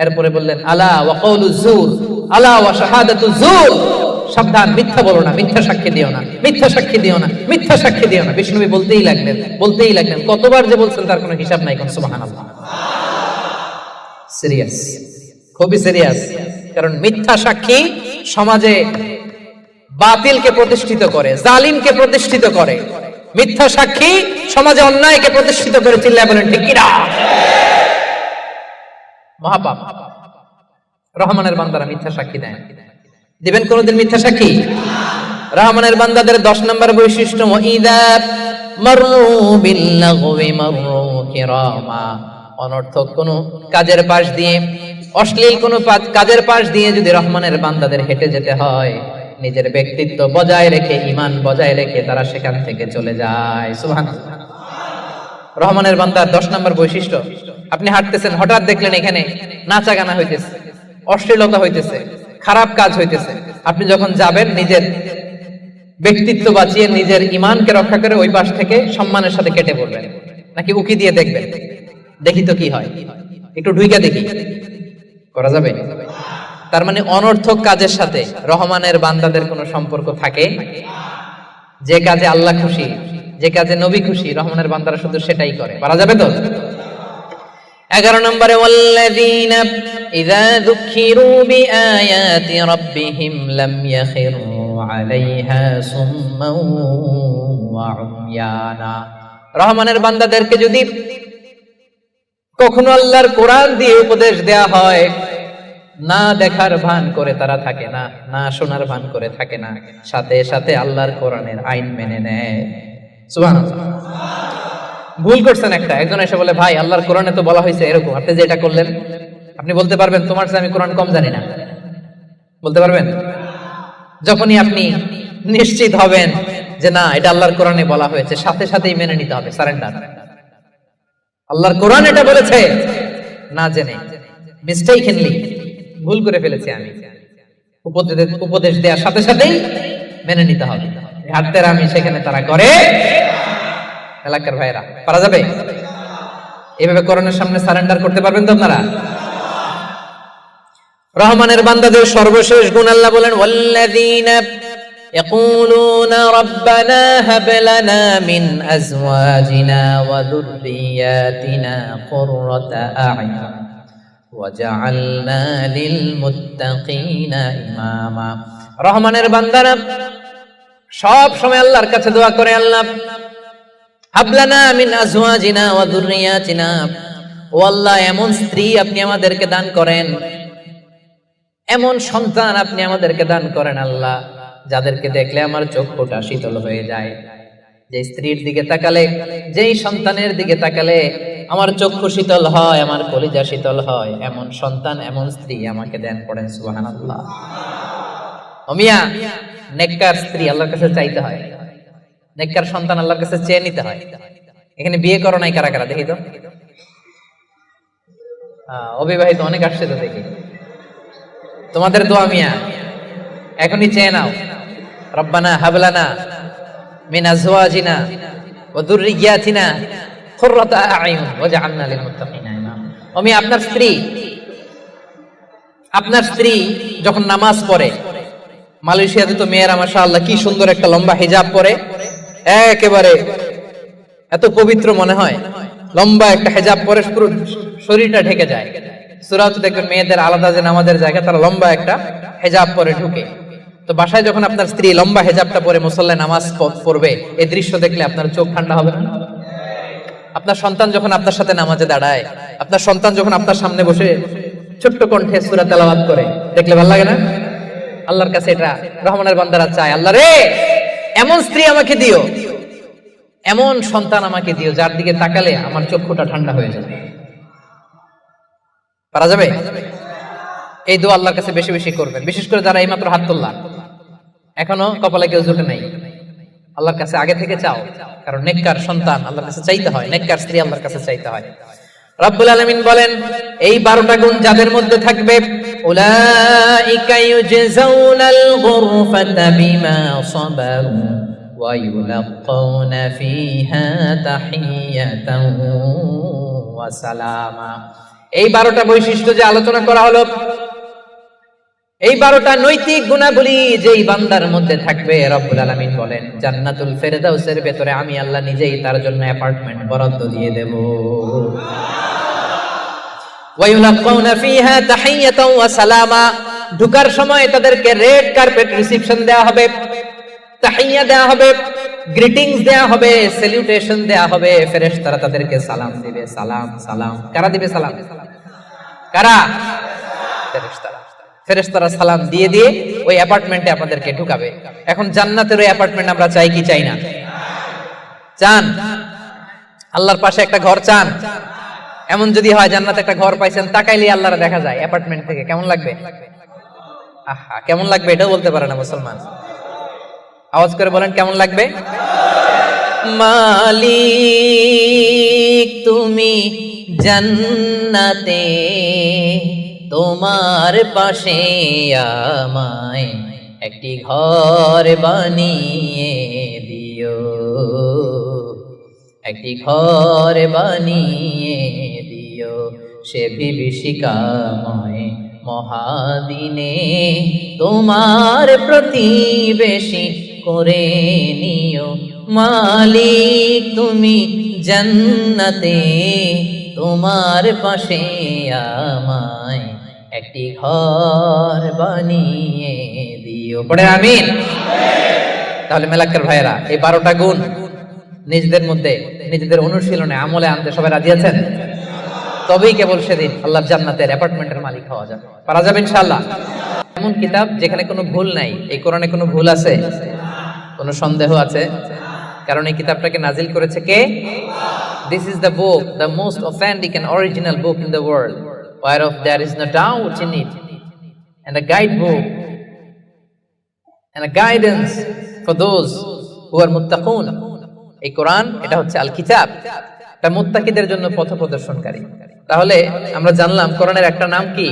এরপরে বললেন আলা ওয়া কাউলু যুর, আলা ওয়া শাহাদাতু যুর, সাবধান, মিথ্যা বলো না, মিথ্যা সাক্ষী দিও না, মিথ্যা সাক্ষী দিও না, মিথ্যা সাক্ষী দিও না। বিষ্ণু নবী বলতেই লাগলেন, বলতেই লাগলেন, কতবার যে বলছেন তার কোনো হিসাব নাই। কোন সুবহানাল্লাহ। সিরিয়াস, খুবই সিরিয়াস। কারণ মিথ্যা সাক্ষী সমাজে বাতিলকে প্রতিষ্ঠিত করে, জালিমকে প্রতিষ্ঠিত করে। মিথ্যা সাক্ষী সমাজে অন্যায়কে প্রতিষ্ঠিত করে। চিল্লায় বলেন ঠিক কি না? মহাপাপ। রহমানের বান্দারা মিথ্যা সাক্ষী দেয়, দিবেন কোনদিন মিথ্যা সাক্ষী? রহমানের বান্দাদের 10 নম্বর বৈশিষ্ট্য, ওয়াইদা মাররু বিল-লাগবি মাররু কিরামা, অনর্থক কোন কাজের পাশ দিয়ে, অশ্লীল কোন কাজের পাশ দিয়ে যদি রহমানের বান্দাদের হেঁটে যেতে হয়, নিজের ব্যক্তিত্ব বজায় রেখে, ঈমান বজায় রেখে তারা সেখান থেকে চলে যায়। সুবহানাল্লাহ। রহমানের বান্দার 10 নম্বর বৈশিষ্ট্য, আপনি হাঁটতেছেন, হঠাৎ দেখলেন এখানে নাচা গানা হইতেছে, অশ্লীলতা হইতেছে, খারাপ কাজ হইতেছে। আপনি যখন যাবেন, নিজের ব্যক্তিত্ব বাঁচিয়ে নিজের ইমানকে রক্ষা করে ওই পাশ থেকে সম্মানের সাথে কেটে পড়বেন, নাকি উকি দিয়ে দেখবেন দেখি তো কি হয়, একটু ঢুইকা দেখি, করা যাবে? তার মানে অনর্থক কাজের সাথে রহমানের বান্দাদের কোনো সম্পর্ক থাকে? যে কাজে আল্লাহ খুশি, যে কাজে নবী খুশি, রহমানের বান্দারা শুধু সেটাই করে। পারা যাবে তো? 11 নম্বরে ওয়াল্লাযীনা ইযা যুকিরু বিআয়াতি রাব্বিহিম লাম ইয়াখিরু আলাইহা সুম্মান ওয়া উময়ানা। রহমানের বান্দাদেরকে যদি কখনো আল্লাহর কোরআন দিয়ে উপদেশ দেয়া হয়, না দেখার ভান করে তারা থাকে না, না শোনার ভান করে থাকে না, সাথে সাথে আল্লাহর কোরআনের আইন মেনে নেয়। সুবহানাল্লাহ। ভুল করছেন একটা, একজন এসে বলে, ভাই আল্লাহর কোরআনে তো বলা হয়েছে এরকম, আপনি যে এটা করলেন, আপনি বলতে পারবেন তোমার চেয়ে আমি কোরআন কম জানি না? বলতে পারবেন? যখনই আপনি নিশ্চিত হবেন যে না, এটা আল্লাহর কোরআনে বলা হয়েছে, সাথে সাথেই মেনে নিতে হবে, সারেন্ডার। আল্লাহর কোরআন এটা বলেছে, না জেনে মিস্টেকলি ভুল করে ফেলেছি আমি, উপদেশ দেওয়ার সাথে সাথেই মেনে নিতে হবে। হাতের আমি সেখানে তারা করে। এলাকার ভাইরা, পারা যাবে? এভাবে কোরআনের সামনে সারেন্ডার করতে পারবেন তো আপনারা? রহমানের বান্দাদের সর্বশেষ গুণ আল্লাহ বলেন, ওয়াল্লাযীনা ইয়াকুলুনা রাব্বানা হাব লানা মিন আজওয়াজিনা ওয়া যুররিয়াতিনা কুররাতা আ'য়ুন ওয়াজআলনা লিল মুত্তাকিনা ইমামা। রহমানের বান্দারা সব সময় আল্লাহর কাছে দোয়া করে, আল্লাহ হাবলানা মিন আজওয়াজিনা ওয়া যুররিয়াতিনা, ও আল্লাহ এমন স্ত্রী আপনি আমাদেরকে দান করেন, এমন সন্তান আপনি আমাদেরকে দান করেন আল্লাহ, যাদেরকে দেখলে আমার চক্ষুটা শীতল হয়ে যায়। যে স্ত্রীর দিকে তাকালে, যেই সন্তানের দিকে তাকালে আমার চক্ষু শীতল হয়, আমার কলিজা শীতল হয়, এমন সন্তান, এমন স্ত্রী আমাকে দেন। পড়েন সুবহানাল্লাহ। ও মিয়া, নেককার স্ত্রী আল্লাহর কাছে চাইতে হয়, নেককার সন্তান আল্লাহর কাছে চেয়ে নিতে হয়। এখানে বিয়ে করো নাই কারা কারা দেখি তো? অবিবাহিত অনেক আসছে তো দেখি। তোমাদের দোয়া মিয়া, এখনই চেয়ে নাও, রব্বানা হাবলানা মিন আজওয়াজিনা ওয়া যুররিয়াতিনা কুররাতা আ'য়ুন ওয়াজআলনা লিল মুত্তাকিনা ইমামা। আমি আপনার স্ত্রী যখন নামাজ পড়ে, মালয়েশিয়াতে তো মেয়েরা মাশাআল্লাহ কি সুন্দর একটা লম্বা হিজাব পরে, একেবারে এত পবিত্র মনে হয়, লম্বা একটা হিজাব পরে পুরো শরীরটা ঢেকে যায়। সূরাতে দেখবেন মেয়েদের আলাদা যে নামাজের জায়গা, তারা লম্বা একটা হিজাব পরে ঢুকে। তো বাসায় যখন আপনার স্ত্রী লম্বা হিজাবটা পরে মুসল্লায় নামাজ পড়বে, এই দৃশ্য দেখলে আপনার চোখ ঠান্ডা হবে না? আপনার সন্তান যখন আপনার সাথে নামাজে দাঁড়ায়, আপনার সন্তান যখন আপনার সামনে বসে ছোট্ট কণ্ঠে সূরা তেলাওয়াত করে, দেখলে ভালো লাগে না? আল্লাহর কাছে এটা রহমানের বান্দারা চায়, আল্লাহ রে এমন স্ত্রী আমাকে দিও, এমন সন্তান আমাকে দিও, যার দিকে তাকালে আমার চক্ষুটা ঠান্ডা হয়ে যাবে। পারা যাবে? এই দোয়া আল্লাহর কাছে বেশি বেশি করবেন, বিশেষ করে যারা এইমাত্র হাত তুললা, এখনো কপালে কেউ জুটে নাই, আল্লাহর কাছে আগে থেকে চাও, কারণ নেককার সন্তান আল্লাহর কাছে চাইতে হয়, নেককার স্ত্রী আল্লাহর কাছে চাইতে হয়। রব্বুল আলামিন বলেন, এই 12টা গুণ যাদের মধ্যে থাকবে, উলাইকা ইউজজাউনাল গুরফাতা বিমা সাবারু ওয়া ইউলাক্কাউনা ফিহা তাহিয়াতান ওয়া সালামা। এই 12টা বৈশিষ্ট্য যে আলোচনা করা হলো, এই 12টা নৈতিক গুণাবলী যেই বান্দার মধ্যে থাকবে, রব্বুল আলামিন বলেন জান্নাতুল ফেরদাউসের ভেতরে আমি আল্লাহ নিজেই তার জন্য অ্যাপার্টমেন্ট বরাদ্দ দিয়ে দেব। ওয়া ইউলাক্কাউনা ফিহা তাহিয়াতান ওয়া সালামা, ঢোকার সময় তাদেরকে রেড কার্পেট রিসেপশন দেয়া হবে, তাহিয়া দেয়া হবে, গ্রিটিংস দেয়া হবে, স্যালুটেশন দেয়া হবে, ফেরেশতারা তাদেরকে সালাম দিবে। সালাম সালাম কারা দিবে? সালাম কারা? ফেরেশতারা। ফেরেশতারা সালাম দিয়ে দিয়ে ওই অ্যাপার্টমেন্টে আপনাদেরকে ঢুকাবে। এখন জান্নাতের ওই অ্যাপার্টমেন্ট আমরা চাই কি চাই না? চান? আল্লাহর পাশে একটা ঘর চান? এমন যদি হয় জান্নাতে একটা ঘর পাইছেন, তাকাইলে আল্লাহরা দেখা যায় অ্যাপার্টমেন্ট থেকে, কেমন লাগবে? আহা, কেমন লাগবে এটাও বলতে পারে না মুসলমান। আওয়াজ করে বলেন কেমন লাগবে? মালিক তুমি জান্নাতে, তোমার পাশে আমায় একটি ঘর বানিয়ে দিও, একটি ঘর বানিয়ে দিও, সে বিভীষিকাময় মহাদিনে তোমার প্রতিবেশী করে নিও। মালিক তুমি জান্নাতে, তোমার পাশে আমায় একটি ঘর বানিয়ে দিও। পড়ে আমিন। তাহলে মেলাক্কার ভাইয়েরা, এই 12টা গুণ নিজেদের মধ্যে, নিজেদের অনুশীলনে, আমলে আনতে সবাই রাজি আছেন? তবেই কেবল সেদিন আল্লাহর জান্নাতের অ্যাপার্টমেন্টের মালিক হওয়া যাবে। পারা যাবে ইনশাআল্লাহ। এমন কিতাব যেখানে কোনো ভুল নাই। এই কোরআনে কোনো ভুল আছে? কোনো সন্দেহ আছে? কারণ এই কিতাবটাকে নাজিল করেছে কে? This is the book, the most authentic and original book in the world, whereof there is no doubt in it, and a guidebook and a guidance for those who are muttaqun. এই কোরআন, এটা হচ্ছে আল কিতাব, এটা মুত্তাকিদের জন্য পথ প্রদর্শনকারী। তাহলে আমরা জানলাম কোরআনের একটা নাম কি?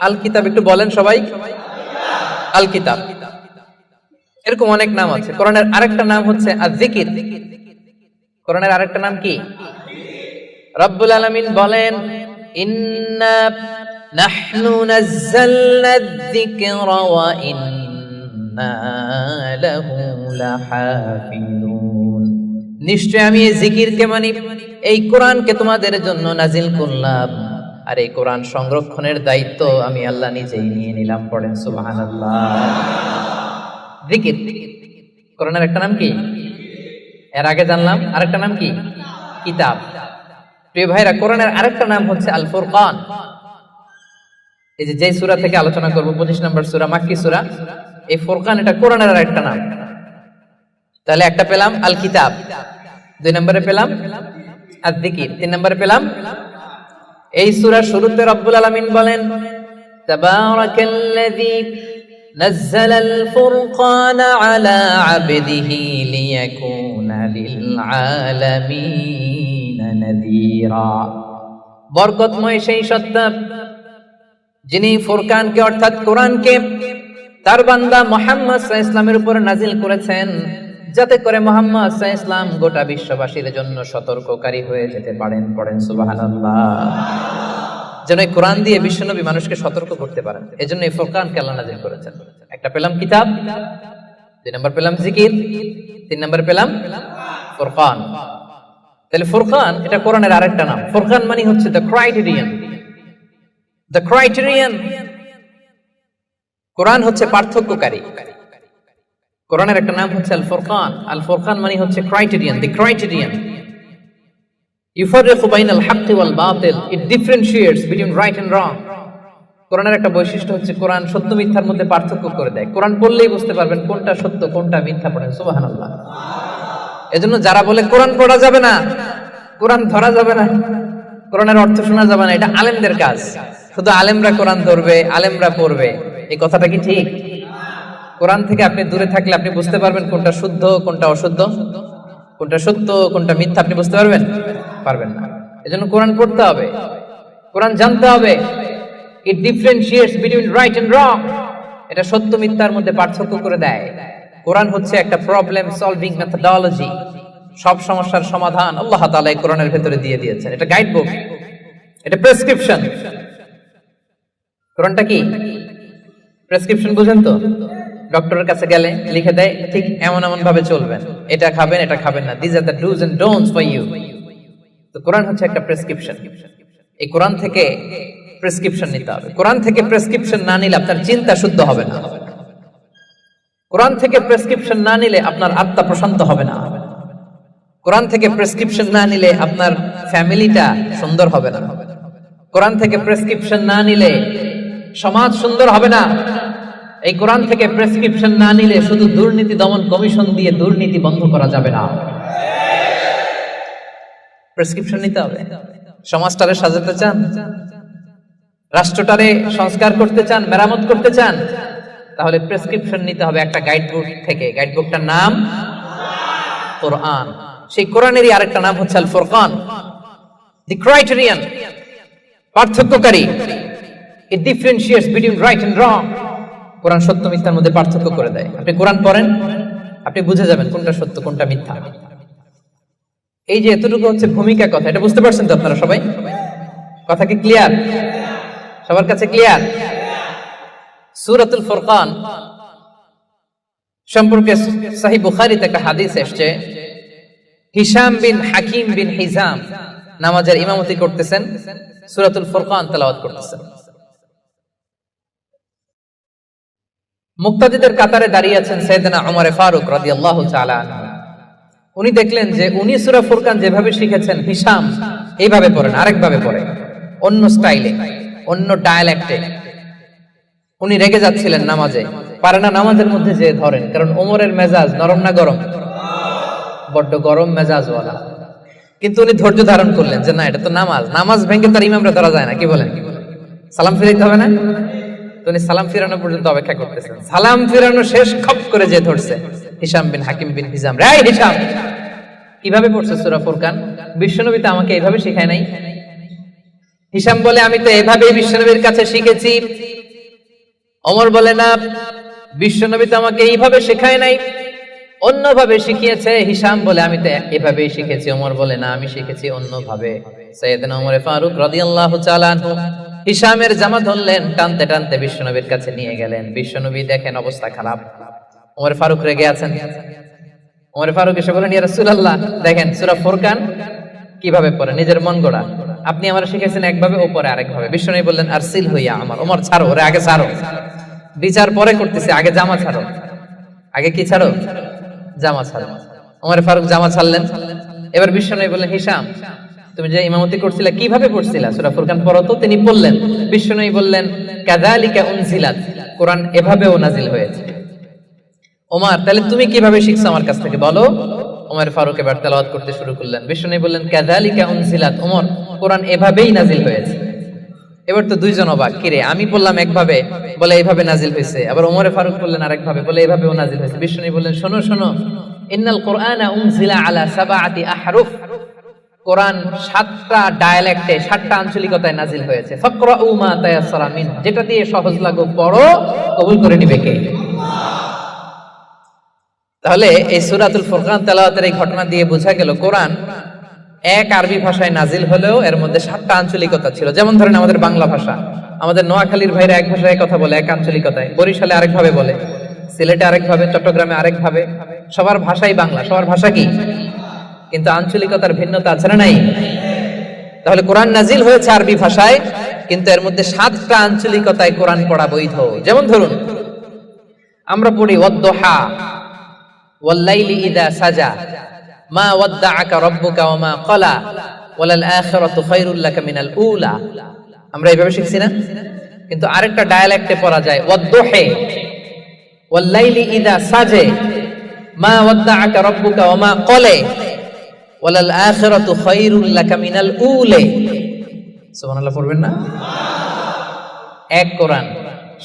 আল কিতাব। একটু বলেন সবাই, আল কিতাব। এরকম অনেক নাম আছে। কোরআনের আরেকটা নাম হচ্ছে আয-যিকির। কোরআনের আরেকটা নাম কি? রব্বুল আলামিন বলেন, ইন্না নাহনু নাযালনা আয-যিকরা ওয়া ইন্না লাহু লাহাফিজুন। নিশ্চয় আমি এই জিকিরকে মানি, এই কোরআনকে তোমাদের জন্য নাজিল করলাম, আর এই কোরআন সংরক্ষণের দায়িত্ব আমি আল্লাহ নিজেই নিয়ে নিলাম। পড়েন সুবহানাল্লাহ। জিকির, কোরআনের একটা নাম কি? এর আগে জানলাম আরেকটা নাম কি? কিতাব। প্রিয় ভাইরা, কোরআনের আরেকটা নাম হচ্ছে আল ফুরকান। এই যে সূরা থেকে আলোচনা করব, 25 নম্বর সূরা, মাক্কি সূরা, এই ফুরকান এটা কোরআনের আরেকটা নাম। তাহলে একটা পেলাম আল কিতাব, 2 নম্বরে পেলাম আয-যিকির, 3 নম্বরে পেলাম। এই সূরার শুরুতে রব্বুল আলামিন বলেন, তাবারাকাল্লাযী নাযালাল ফুরকানা আলা আবদিহি লিয়াকুনা লিল আলামিন নাযীরা। বরকতময় সেই সত্তা যিনি ফুরকানকে অর্থাৎ কোরআনকে তার বান্দা মুহাম্মদ সাল্লাল্লাহু আলাইহি ওয়াসাল্লামের উপর নাজিল করেছেন, যাতে করে মুহাম্মদ সাল্লাল্লাহু আলাইহি ওয়াসাল্লাম গোটা বিশ্ববাসীর জন্য সতর্ককারী হয়ে যেতে পারেন। পড়েন সুবহানাল্লাহ। যেন এই কোরআন দিয়ে বিশ্বনবী মানুষকে সতর্ক করতে পারেন, এজন্য এই ফুরকানকে আল্লাহ নাজিল করেছেন। একটা পেলাম কিতাব, 2 নম্বর পেলাম জিকির, 3 নম্বর পেলাম ফুরকান। তাহলে ফুরকান এটা কোরআনের আরেকটা নাম। ফুরকান মানে হচ্ছে দ্য ক্রাইটেরিয়ন। দ্য ক্রাইটেরিয়ন, কোরআন হচ্ছে পার্থক্যকারী। কোরআনের একটা নাম হচ্ছে আল ফুরকান। আল ফুরকান মানে হচ্ছে ক্রাইটেরিয়ন, দি ক্রাইটেরিয়ন। ইউফাররিকু বাইনাল হাক্কি ওয়াল বাতিল, it differentiates between right and wrong. কোরআনের একটা বৈশিষ্ট্য হচ্ছে কোরআন সত্য মিথ্যার মধ্যে পার্থক্য করে দেয়। কোরআন পড়লেই বুঝতে পারবেন কোনটা সত্য কোনটা মিথ্যা। পড়েন সুবহানাল্লাহ। এজন্য যারা বলে কোরআন পড়া যাবে না, কোরআন ধরা যাবে না, কোরআনের অর্থ শোনা যাবে না, এটা আলেমদের কাজ। শুধু আলেমরা কোরআন ধরবে, আলেমরা পড়বে, এই কথাটা কি ঠিক? কোরআন থেকে আপনি দূরে থাকলে আপনি বুঝতে পারবেন কোনটা শুদ্ধ কোনটা অশুদ্ধ, কোনটা সত্য কোনটা মিথ্যা, আপনি বুঝতে পারবেন? পারবেন না। এজন্য কোরআন পড়তে হবে, কোরআন জানতে হবে। It differentiates between right and wrong, এটা সত্য মিথ্যার মধ্যে পার্থক্য করে দেয়। কোরআন হচ্ছে একটা প্রবলেম সলভিং মেথডোলজি। সব সমস্যার সমাধান আল্লাহ তাআলা এই কোরআনের ভেতরে দিয়ে দিয়েছেন। এটা গাইড বুক, এটা প্রেসক্রিপশন। কোরআনটা কি প্রেসক্রিপশন? বুঝেন তো? ডক্টরের কাছে গেলে লিখে দেয় ঠিক এমন এমন ভাবে চলবেন, এটা খাবেন এটা খাবেন না, this are the dos and don'ts for you. তো কোরআন হচ্ছে একটা প্রেসক্রিপশন। এই কোরআন থেকে প্রেসক্রিপশন নিতে হবে। কোরআন থেকে প্রেসক্রিপশন না নিলে আপনার চিন্তা শুদ্ধ হবে না। কোরআন থেকে প্রেসক্রিপশন না নিলে আপনার আত্মা প্রশান্ত হবে না। কোরআন থেকে প্রেসক্রিপশন না নিলে আপনার ফ্যামিলিটা সুন্দর হবে না। কোরআন থেকে প্রেসক্রিপশন না নিলে সমাজ সুন্দর হবে না। এই কোরআন থেকে প্রেসক্রিপশন না নিলে শুধু দুর্নীতি দমন কমিশন দিয়ে দুর্নীতি বন্ধ করা যাবে না। প্রেসক্রিপশন নিতে হবে। সমাজটারে সাজাতে চান, রাষ্ট্রটারে সংস্কার করতে চান, মেরামত করতে চান, তাহলে প্রেসক্রিপশন নিতে হবে একটা গাইডবুক থেকে। গাইডবুকটার নাম কোরআন। সেই কোরআনেরই আরেকটা নাম হচ্ছে আল ফুরকান, দি ক্রাইটেরিয়ান, পার্থক্যকারী। It differentiates between right and wrong. Quran সত্য মিথ্যার মধ্যে পার্থক্য করে দেয়। আপনি কোরআন পড়েন, আপনি বুঝে যাবেন কোনটা সত্য কোনটা মিথ্যা। এই যে এতটুকু হচ্ছে ভূমিকা কথা, এটা বুঝতে পারছেন তো আপনারা সবাই? কথা কি ক্লিয়ার? সবার কাছে ক্লিয়ার? সূরাতুল ফুরকান সম্পর্কে সহিহ বুখারীতে একটা হাদিস এসেছে। হিশাম বিন হাকিম বিন হিজাম নামাজের ইমামতি করতেছেন, সূরাতুল ফুরকান তেলাওয়াত করতেছেন। মুক্তাদিদের কাতারে দাঁড়িয়ে আছেন সাইয়েদনা ওমর ফারুক রাদিয়াল্লাহু তাআলা আনহু। উনি দেখলেন যে উনি সূরা ফুরকান যেভাবে শিখেছেন, হিশাম এইভাবে পড়েন, আরেকভাবে পড়ে, অন্য স্টাইলে, অন্য ডায়ালেক্টে। উনি রেগে যাচ্ছিলেন নামাজে, পারে না নামাজের মধ্যে যে ধরেন, কারণ ওমরের মেজাজ নরম না গরম? বড্ড গরম মেজাজওয়ালা। কিন্তু উনি ধৈর্য ধারণ করলেন যে না, এটা তো নামাজ, নামাজ ভেঙে তার ইমামরা ধরা যায় না। কি বলেন? সালাম ফিরাইতে হবে না? তো উনি সালাম ফিরানো পর্যন্ত অপেক্ষা করতেছেন। সালাম ফিরানো শেষ, খপ করে যে ধরছে হিশাম বিন হাকিম বিন হিজাম। রে হিশাম, কিভাবে পড়ছে সূরা ফুরকান? বিশ্বনবী তো আমাকে এইভাবে শেখায় নাই। হিশাম বলে আমি তো এভাবেই বিশ্বনবীর কাছে শিখেছি। ওমর বলে না, বিশ্বনবী তো আমাকে এইভাবে শেখায় নাই, অন্যভাবে শিখিয়েছে। হিশাম বলে আমি তো এভাবেই শিখেছি। ওমর বলে না, আমি শিখেছি অন্যভাবে। সাইয়েদনা ওমর ফারুক রাদিয়াল্লাহু তাআলা আনহু হিশামের জামা ধরলেন, টানতে টানতে বিশ্বনবীর কাছে নিয়ে গেলেন। বিশ্বনবী দেখেন অবস্থা খারাপ, ওমর ফারুক রেগে আছেন। ওমর ফারুক এসে বলেন, ইয়া রাসূলুল্লাহ, দেখেন সূরা ফুরকান কিভাবে পড়ে, নিজের মন গড়া। আপনি আমার শিখেছেন একভাবে, ওপরে আরেকভাবে। বিশ্বনবী বললেন, আরসিল হইয়া আমার, ওমর ছাড়ো, ওরে আগে ছাড়ো, বিচার পরে করতেছে, আগে জামা ছাড়ো। আগে কি ছাড়ো? জামা ছাড়ো। ওমর ফারুক জামা ছাড়লেন। এবার বিশ্বনবী বললেন, হিশাম, তুমি যে ইমামতি করছিলা কিভাবে পড়ছিলা? সূরা ফুরকান পড়ো তো। তিনি বললেন, বিশ্বনবী বললেন, কাযালিকা উনজিলাত, কোরআন এভাবেও নাজিল হয়েছে। ওমর, তাহলে তুমি কিভাবে শিখছো আমার কাছ থেকে বলো। ওমর ফারুক এবার তেলাওয়াত করতে শুরু করলেন। বিশ্বনবী বললেন, কাযালিকা উনজিলাত, ওমর, কোরআন এভাবেই নাজিল হয়েছে। এবার তো দুইজন অবাক, কিরে আমি বললাম একভাবে, বলে এইভাবে নাজিল হয়েছে। আবার ওমর ফারুক বললেন আরেকভাবে, বলে এইভাবেও নাজিল হয়েছে। বিশ্বনবী বললেন, শোনো শোনো, ইন্নাল কুরআনা উনজিলা আলা সাবআতি আহরুফ, কোরআন 7টা ডায়ালেক্টে, 7টা আঞ্চলিকতায় নাজিল হয়েছে। ফাকরাউ মা তায়াসসারা মিন, যেটা দিয়ে সহজ লাগো পড়ো, কবুল করে নিবে কে? তাহলে এই সূরাতুল ফুরকান তেলাওয়াতের এই ঘটনা দিয়ে বোঝা গেল, কোরআন এক আরবি ভাষায় নাজিল হলেও এর মধ্যে 7টা আঞ্চলিকতা ছিল। যেমন ধরেন আমাদের বাংলা ভাষা, আমাদের নোয়াখালীর ভাইরা এক ভাষায় কথা বলে, এক আঞ্চলিকতায়, বরিশালে আরেকভাবে বলে, সিলেটে আরেকভাবে, চট্টগ্রামে আরেকভাবে। সবার ভাষাই বাংলা, সবার ভাষা কি? কিন্তু আঞ্চলিকতার ভিন্নতা আছে না নাই? তাহলে কোরআন নাজিল হয়েছে আরবি ভাষায়, কিন্তু এর মধ্যে 7টা আঞ্চলিকতায় কোরআন পড়া বৈধ। যেমন ধরুন আমরা পড়ি ওয়াদ-দুহা ওয়াল-লাইলি ইযা সাজা, মা ওয়াদ্দাআকা রাব্বুকা ওয়া মা ক্বালা, ওয়ালাল আখিরাতু খায়রুল লাকা মিনাল উলা। আমরা এইভাবে শিখছি না? কিন্তু আরেকটা ডায়ালেক্টে পড়া যায়, ওয়াদ-দুহি ওয়াল-লাইলি ইযা সাজে, মা ওয়াদ্দাআকা রাব্বুকা ওয়া মা ক্বালা, ওয়ালাল আখিরাতু খায়রুল লাকা মিনাল উলা। সুবহানাল্লাহ পড়বেন না? এক কোরআন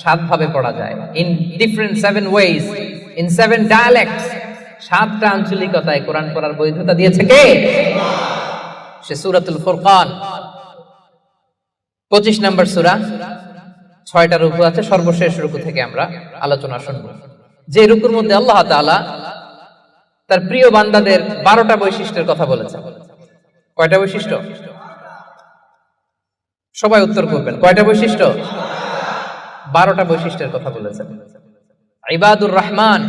7 ভাবে পড়া যায়, in different 7 ways, in 7 dialects. 7টা আঞ্চলিকতায় কোরআন পড়ার বৈধতা দিয়েছে কে? সে সূরাতুল ফুরকান। 25 নম্বর সূরা, 6টা রুকু আছে। সর্বশেষ রুকু থেকে আমরা আলোচনা শুনব, যে রুকুর মধ্যে আল্লাহ তাআলা তার প্রিয় বান্দাদের 12টা বৈশিষ্ট্যের কথা বলেছেন। কয়টা বৈশিষ্ট্য? সবাই উত্তর করবেন। কয়টা বৈশিষ্ট্য? 12টা বৈশিষ্ট্যের কথা বলেছেন। ইবাদুর রহমান,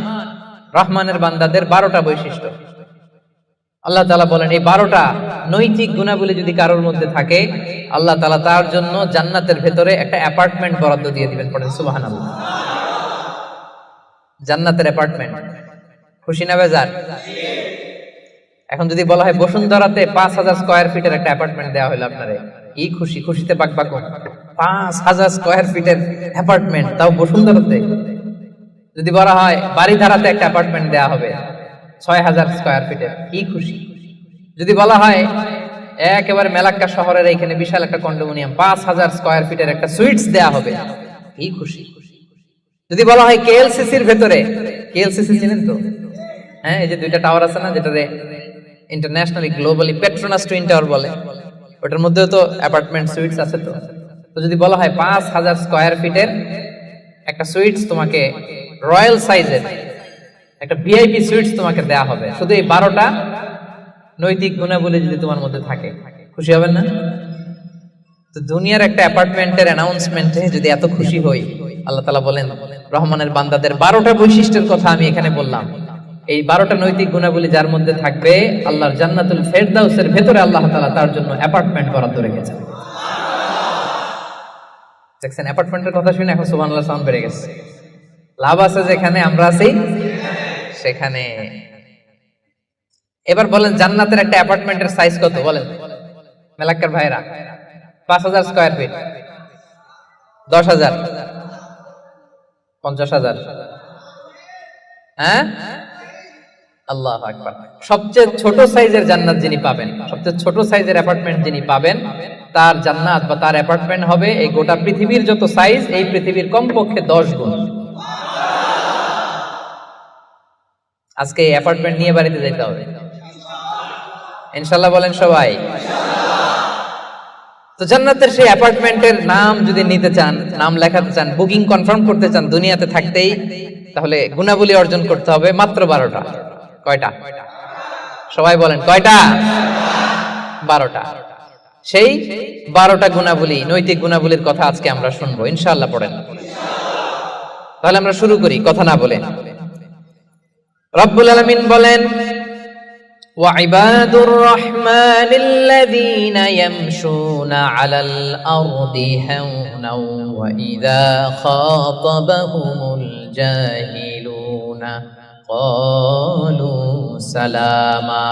রহমানের বান্দাদের 12টা বৈশিষ্ট্য আল্লাহ তাআলা বলেন। এই 12টা নৈতিক গুণাবলী যদি কারোর মধ্যে থাকে, আল্লাহ তাআলা তার জন্য জান্নাতের ভেতরে একটা অ্যাপার্টমেন্ট বরাদ্দ দিয়ে দিবেন। পড়েন সুবহানাল্লাহ। জান্নাতের অ্যাপার্টমেন্ট, খুশি না বেজার? এখন যদি বলা হয় বসুন্ধরাতে 5000 স্কয়ার ফিটের একটা অ্যাপার্টমেন্ট দেওয়া হলো আপনারে, কি খুশি? খুশিতে বাকবাকুম। 5000 স্কয়ার ফিটের অ্যাপার্টমেন্ট, তাও বসুন্ধরাতে। যদি বলা হয় বাড়িধারাতে একটা অ্যাপার্টমেন্ট দেওয়া হবে 6000 স্কয়ার ফিটের, কি খুশি? যদি বলা হয় একেবারে মেলাক্কা শহরের এইখানে বিশাল একটা কন্ডোমিনিয়াম 5000 স্কয়ার ফিটের একটা সুইটস দেওয়া হবে, কি খুশি? যদি বলা হয় কেএলসিসির ভেতরে, কেএলসিসি চিনেন তো, হ্যাঁ, এই যে দুইটা টাওয়ার আছে না, যেটারে internationally globally Petronas twin tower বলে, ওটার মধ্যেও তো অ্যাপার্টমেন্ট সুইটস আছে। তো যদি বলা হয় 5,000 স্কয়ার ফিটের একটা সুইটস তোমাকে, রয়্যাল সাইজের একটা ভিআইপি সুইটস তোমাকে দেয়া হবে, শুধু এই 12টা নৈতিক গুণাবলী যদি তোমার মধ্যে থাকে, খুশি হবেন না? তো দুনিয়ার একটা অ্যাপার্টমেন্টের অ্যানাউন্সমেন্টে যদি এত খুশি হই, আল্লাহ তাআলা বলেন রহমানের বান্দাদের 12টা বৈশিষ্ট্যের কথা আমি এখানে বললাম, এই 12টা নৈতিক গুণাবলী যার মধ্যে থাকবে, আল্লাহর জান্নাতুল ফেরদাউসের ভেতরে আল্লাহ তাআলা তার জন্য অ্যাপার্টমেন্ট বরাদ্দ রেখেছেন। দেখছেন, অ্যাপার্টমেন্টের কথা শুনে এখন সুবহানাল্লাহ সাউন্ড বেড়ে গেছে। লাভ আছে যেখানে আমরা আছি সেখানে। এবার বলেন জান্নাতের একটা অ্যাপার্টমেন্টের সাইজ কত বলেন মেলাক্কার ভাইরা? 5,000 স্কয়ার ফিট, 10,000, 50,000? হ্যাঁ, আল্লাহু আকবার। সবচেয়ে ছোট সাইজের জান্নাত যিনি পাবেন, সবচেয়ে ছোট সাইজের অ্যাপার্টমেন্ট যিনি পাবেন, তার জান্নাত বা তার অ্যাপার্টমেন্ট হবে এই গোটা পৃথিবীর যত সাইজ, এই পৃথিবীর কমপক্ষে 10 গুণ। আজকে এই অ্যাপার্টমেন্ট নিয়ে বাড়িতে যেতে হবে ইনশাআল্লাহ, বলেন সবাই। তো জান্নাতের সেই অ্যাপার্টমেন্টের নাম যদি নিতে চান, নাম লেখাতে চান, বুকিং কনফার্ম করতে চান দুনিয়াতে থাকতেই, তাহলে গুণাবলী অর্জন করতে হবে মাত্র 12টা। কয়টা? সবাই বলেন কয়টা? 12টা। সেই 12টা গুণাবলী, নৈতিক গুণাবলীর কথা আজকে আমরা শুনবো ইনশাআল্লাহ। পড়েন তাহলে আমরা শুরু করি কথা না বলে। রব্বুল আলামিন বলেন وعباد الرحمن الذين يمشون على الأرض هونا وإذا خاطبهم الجاهلون قالوا سلاما।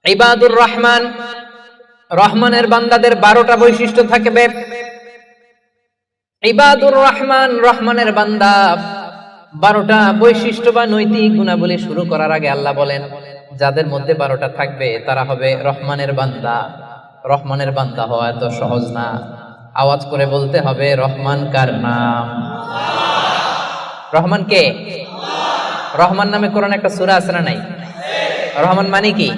ইবাদুর রহমান, রহমানের বান্দাদের 12টা বৈশিষ্ট্য থাকবে। ইবাদুর রহমান, রহমানের বান্দা, 12টা বৈশিষ্ট্য বা নৈতিক গুণাবলী শুরু করার আগে আল্লাহ বলেন যাদের মধ্যে 12টা থাকবে তারা হবে রহমানের বান্দা। রহমানের বান্দা হওয়া এত সহজ না, আওয়াজ করে বলতে হবে রহমান কার নাম? রহমান কে? রহমান নামে কোরআনে একটা সূরা আছে না নাই? রহমান মানে কি?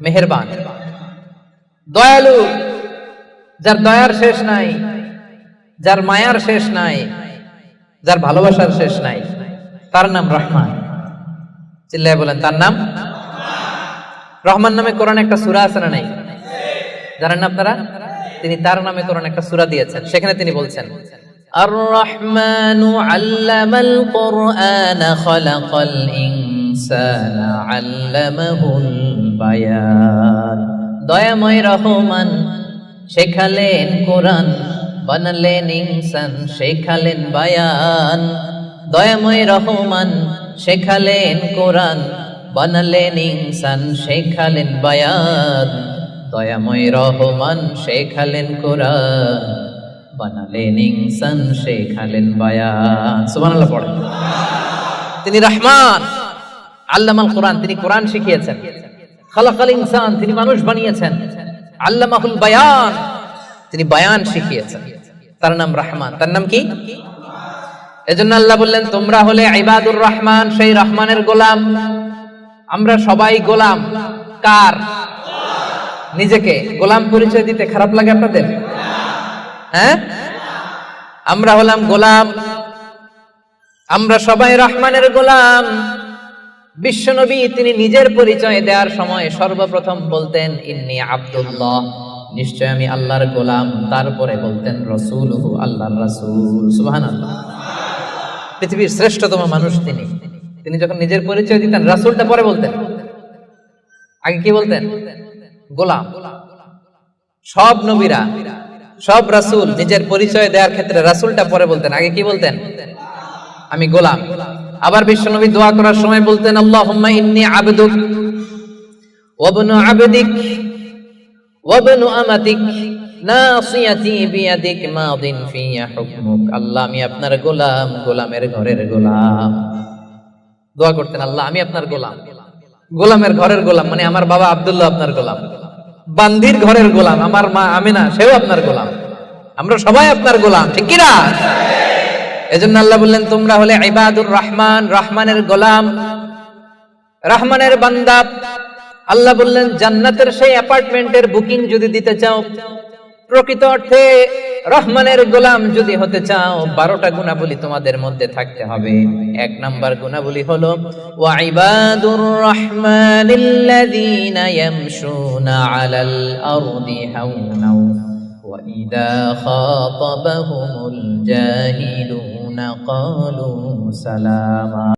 মেহেরবান, দয়ালু, যার দয়ার শেষ নাই, যার মায়ার শেষ নাই, যার ভালোবাসার শেষ নাই, তার নাম রহমান। চিল্লায় বলেন তার নাম রহমান। নামে কোরআনে একটা সূরা আছে না নাই? জানেন না আপনারা? তিনি তার নামে কোরআনে একটা সূরা দিয়েছেন, সেখানে তিনি বলছেন আর রহমানু আল্লামাল কুরআনা খালাকাল ইনসানা আল্লামাহুল বায়ান। দয়াময় রহমান শেখালেন কোরআন, বানালেন ইনসান, শেখালেন বায়ান। দয়াময় রহমান শেখালেন কোরআন, বানালেন ইনসান, শেখালেন বায়ান। দয়াময় রহমান শেখালেন কোরআন, বানালেন ইনসান, শেখালেন বায়ান। সুবহানাল্লাহ পড়েন। তিনি রহমান, আল্লামাল কোরআন, তিনি কোরআন শিখিয়েছেন। খালাকাল ইনসান, তিনি মানুষ বানিয়েছেন। আল্লামাহুল বায়ান, তিনি বায়ান শিখিয়েছেন। তার নাম রহমান। তার নাম কি? এজন্য আল্লাহ বললেন তোমরা হলে ইবাদুর রহমান, সেই রহমানের গোলাম। আমরা সবাই গোলাম। কার? নিজেকে গোলাম পরিচয় দিতে খারাপ লাগে আপনাদের? হ্যাঁ, আমরা হলাম গোলাম, আমরা সবাই রহমানের গোলাম। বিশ্বনবী তিনি নিজের পরিচয় দেওয়ার সময় সর্বপ্রথম বলতেন ইন্নী আব্দুল্লাহ, নিশ্চয় আমি আল্লাহর গোলাম। তারপরে বলতেন রাসূলুহু, আল্লাহর রাসূল। সুবহানাল্লাহ। পৃথিবীর শ্রেষ্ঠতম মানুষ তিনি। তিনি যখন নিজের পরিচয় দিতেন রাসূলটা পরে বলতেন, আগে কি বলতেন? গোলাম। সব নবীরা, সব রাসূল নিজের পরিচয় দেওয়ার ক্ষেত্রে রাসূলটা পরে বলতেন, আগে কি বলতেন? আমি গোলাম। আবার বিশ্বনবী দোয়া করার সময় বলতেন আল্লাহুম্মা ইন্নী আবদুক ওয়া ইবনু আবদিক ওয়া ইবনু আমাতিক নাসিয়াতি বিয়াদিক মাদিন ফিয়া হুকমুক। আল্লাহ আমি আপনার গোলাম, গোলামের ঘরের গোলাম। দোয়া করতেন আল্লাহ আমি আপনার গোলাম, গোলামের ঘরের গোলাম, মানে আমার বাবা আব্দুল্লাহ আপনার গোলাম, বান্দির ঘরের গোলাম আমার মা আমিনা সেও আপনার গোলাম, আমরা সবাই আপনার গোলাম, ঠিক কি না? এজন্য আল্লাহ বললেন তোমরা হলে ইবাদুর রহমান, রহমানের গোলাম, রহমানের বান্দা। আল্লাহ বললেন জান্নাতের সেই অ্যাপার্টমেন্টের বুকিং যদি দিতে চাও, প্রকৃত অর্থে রহমানের গোলাম যদি হতে চাও, 12টা গুণাবলী তোমাদের মধ্যে থাকতে হবে। 1 নাম্বার গুণাবলী হলো ওয়া ইবাদুর রহমানিল্লাযীনা ইয়ামশুনা আলাল আরদি হাওনা ওয়া ইযা খাতাবাহুমুল জাহিলুনা ক্বালু সালামা।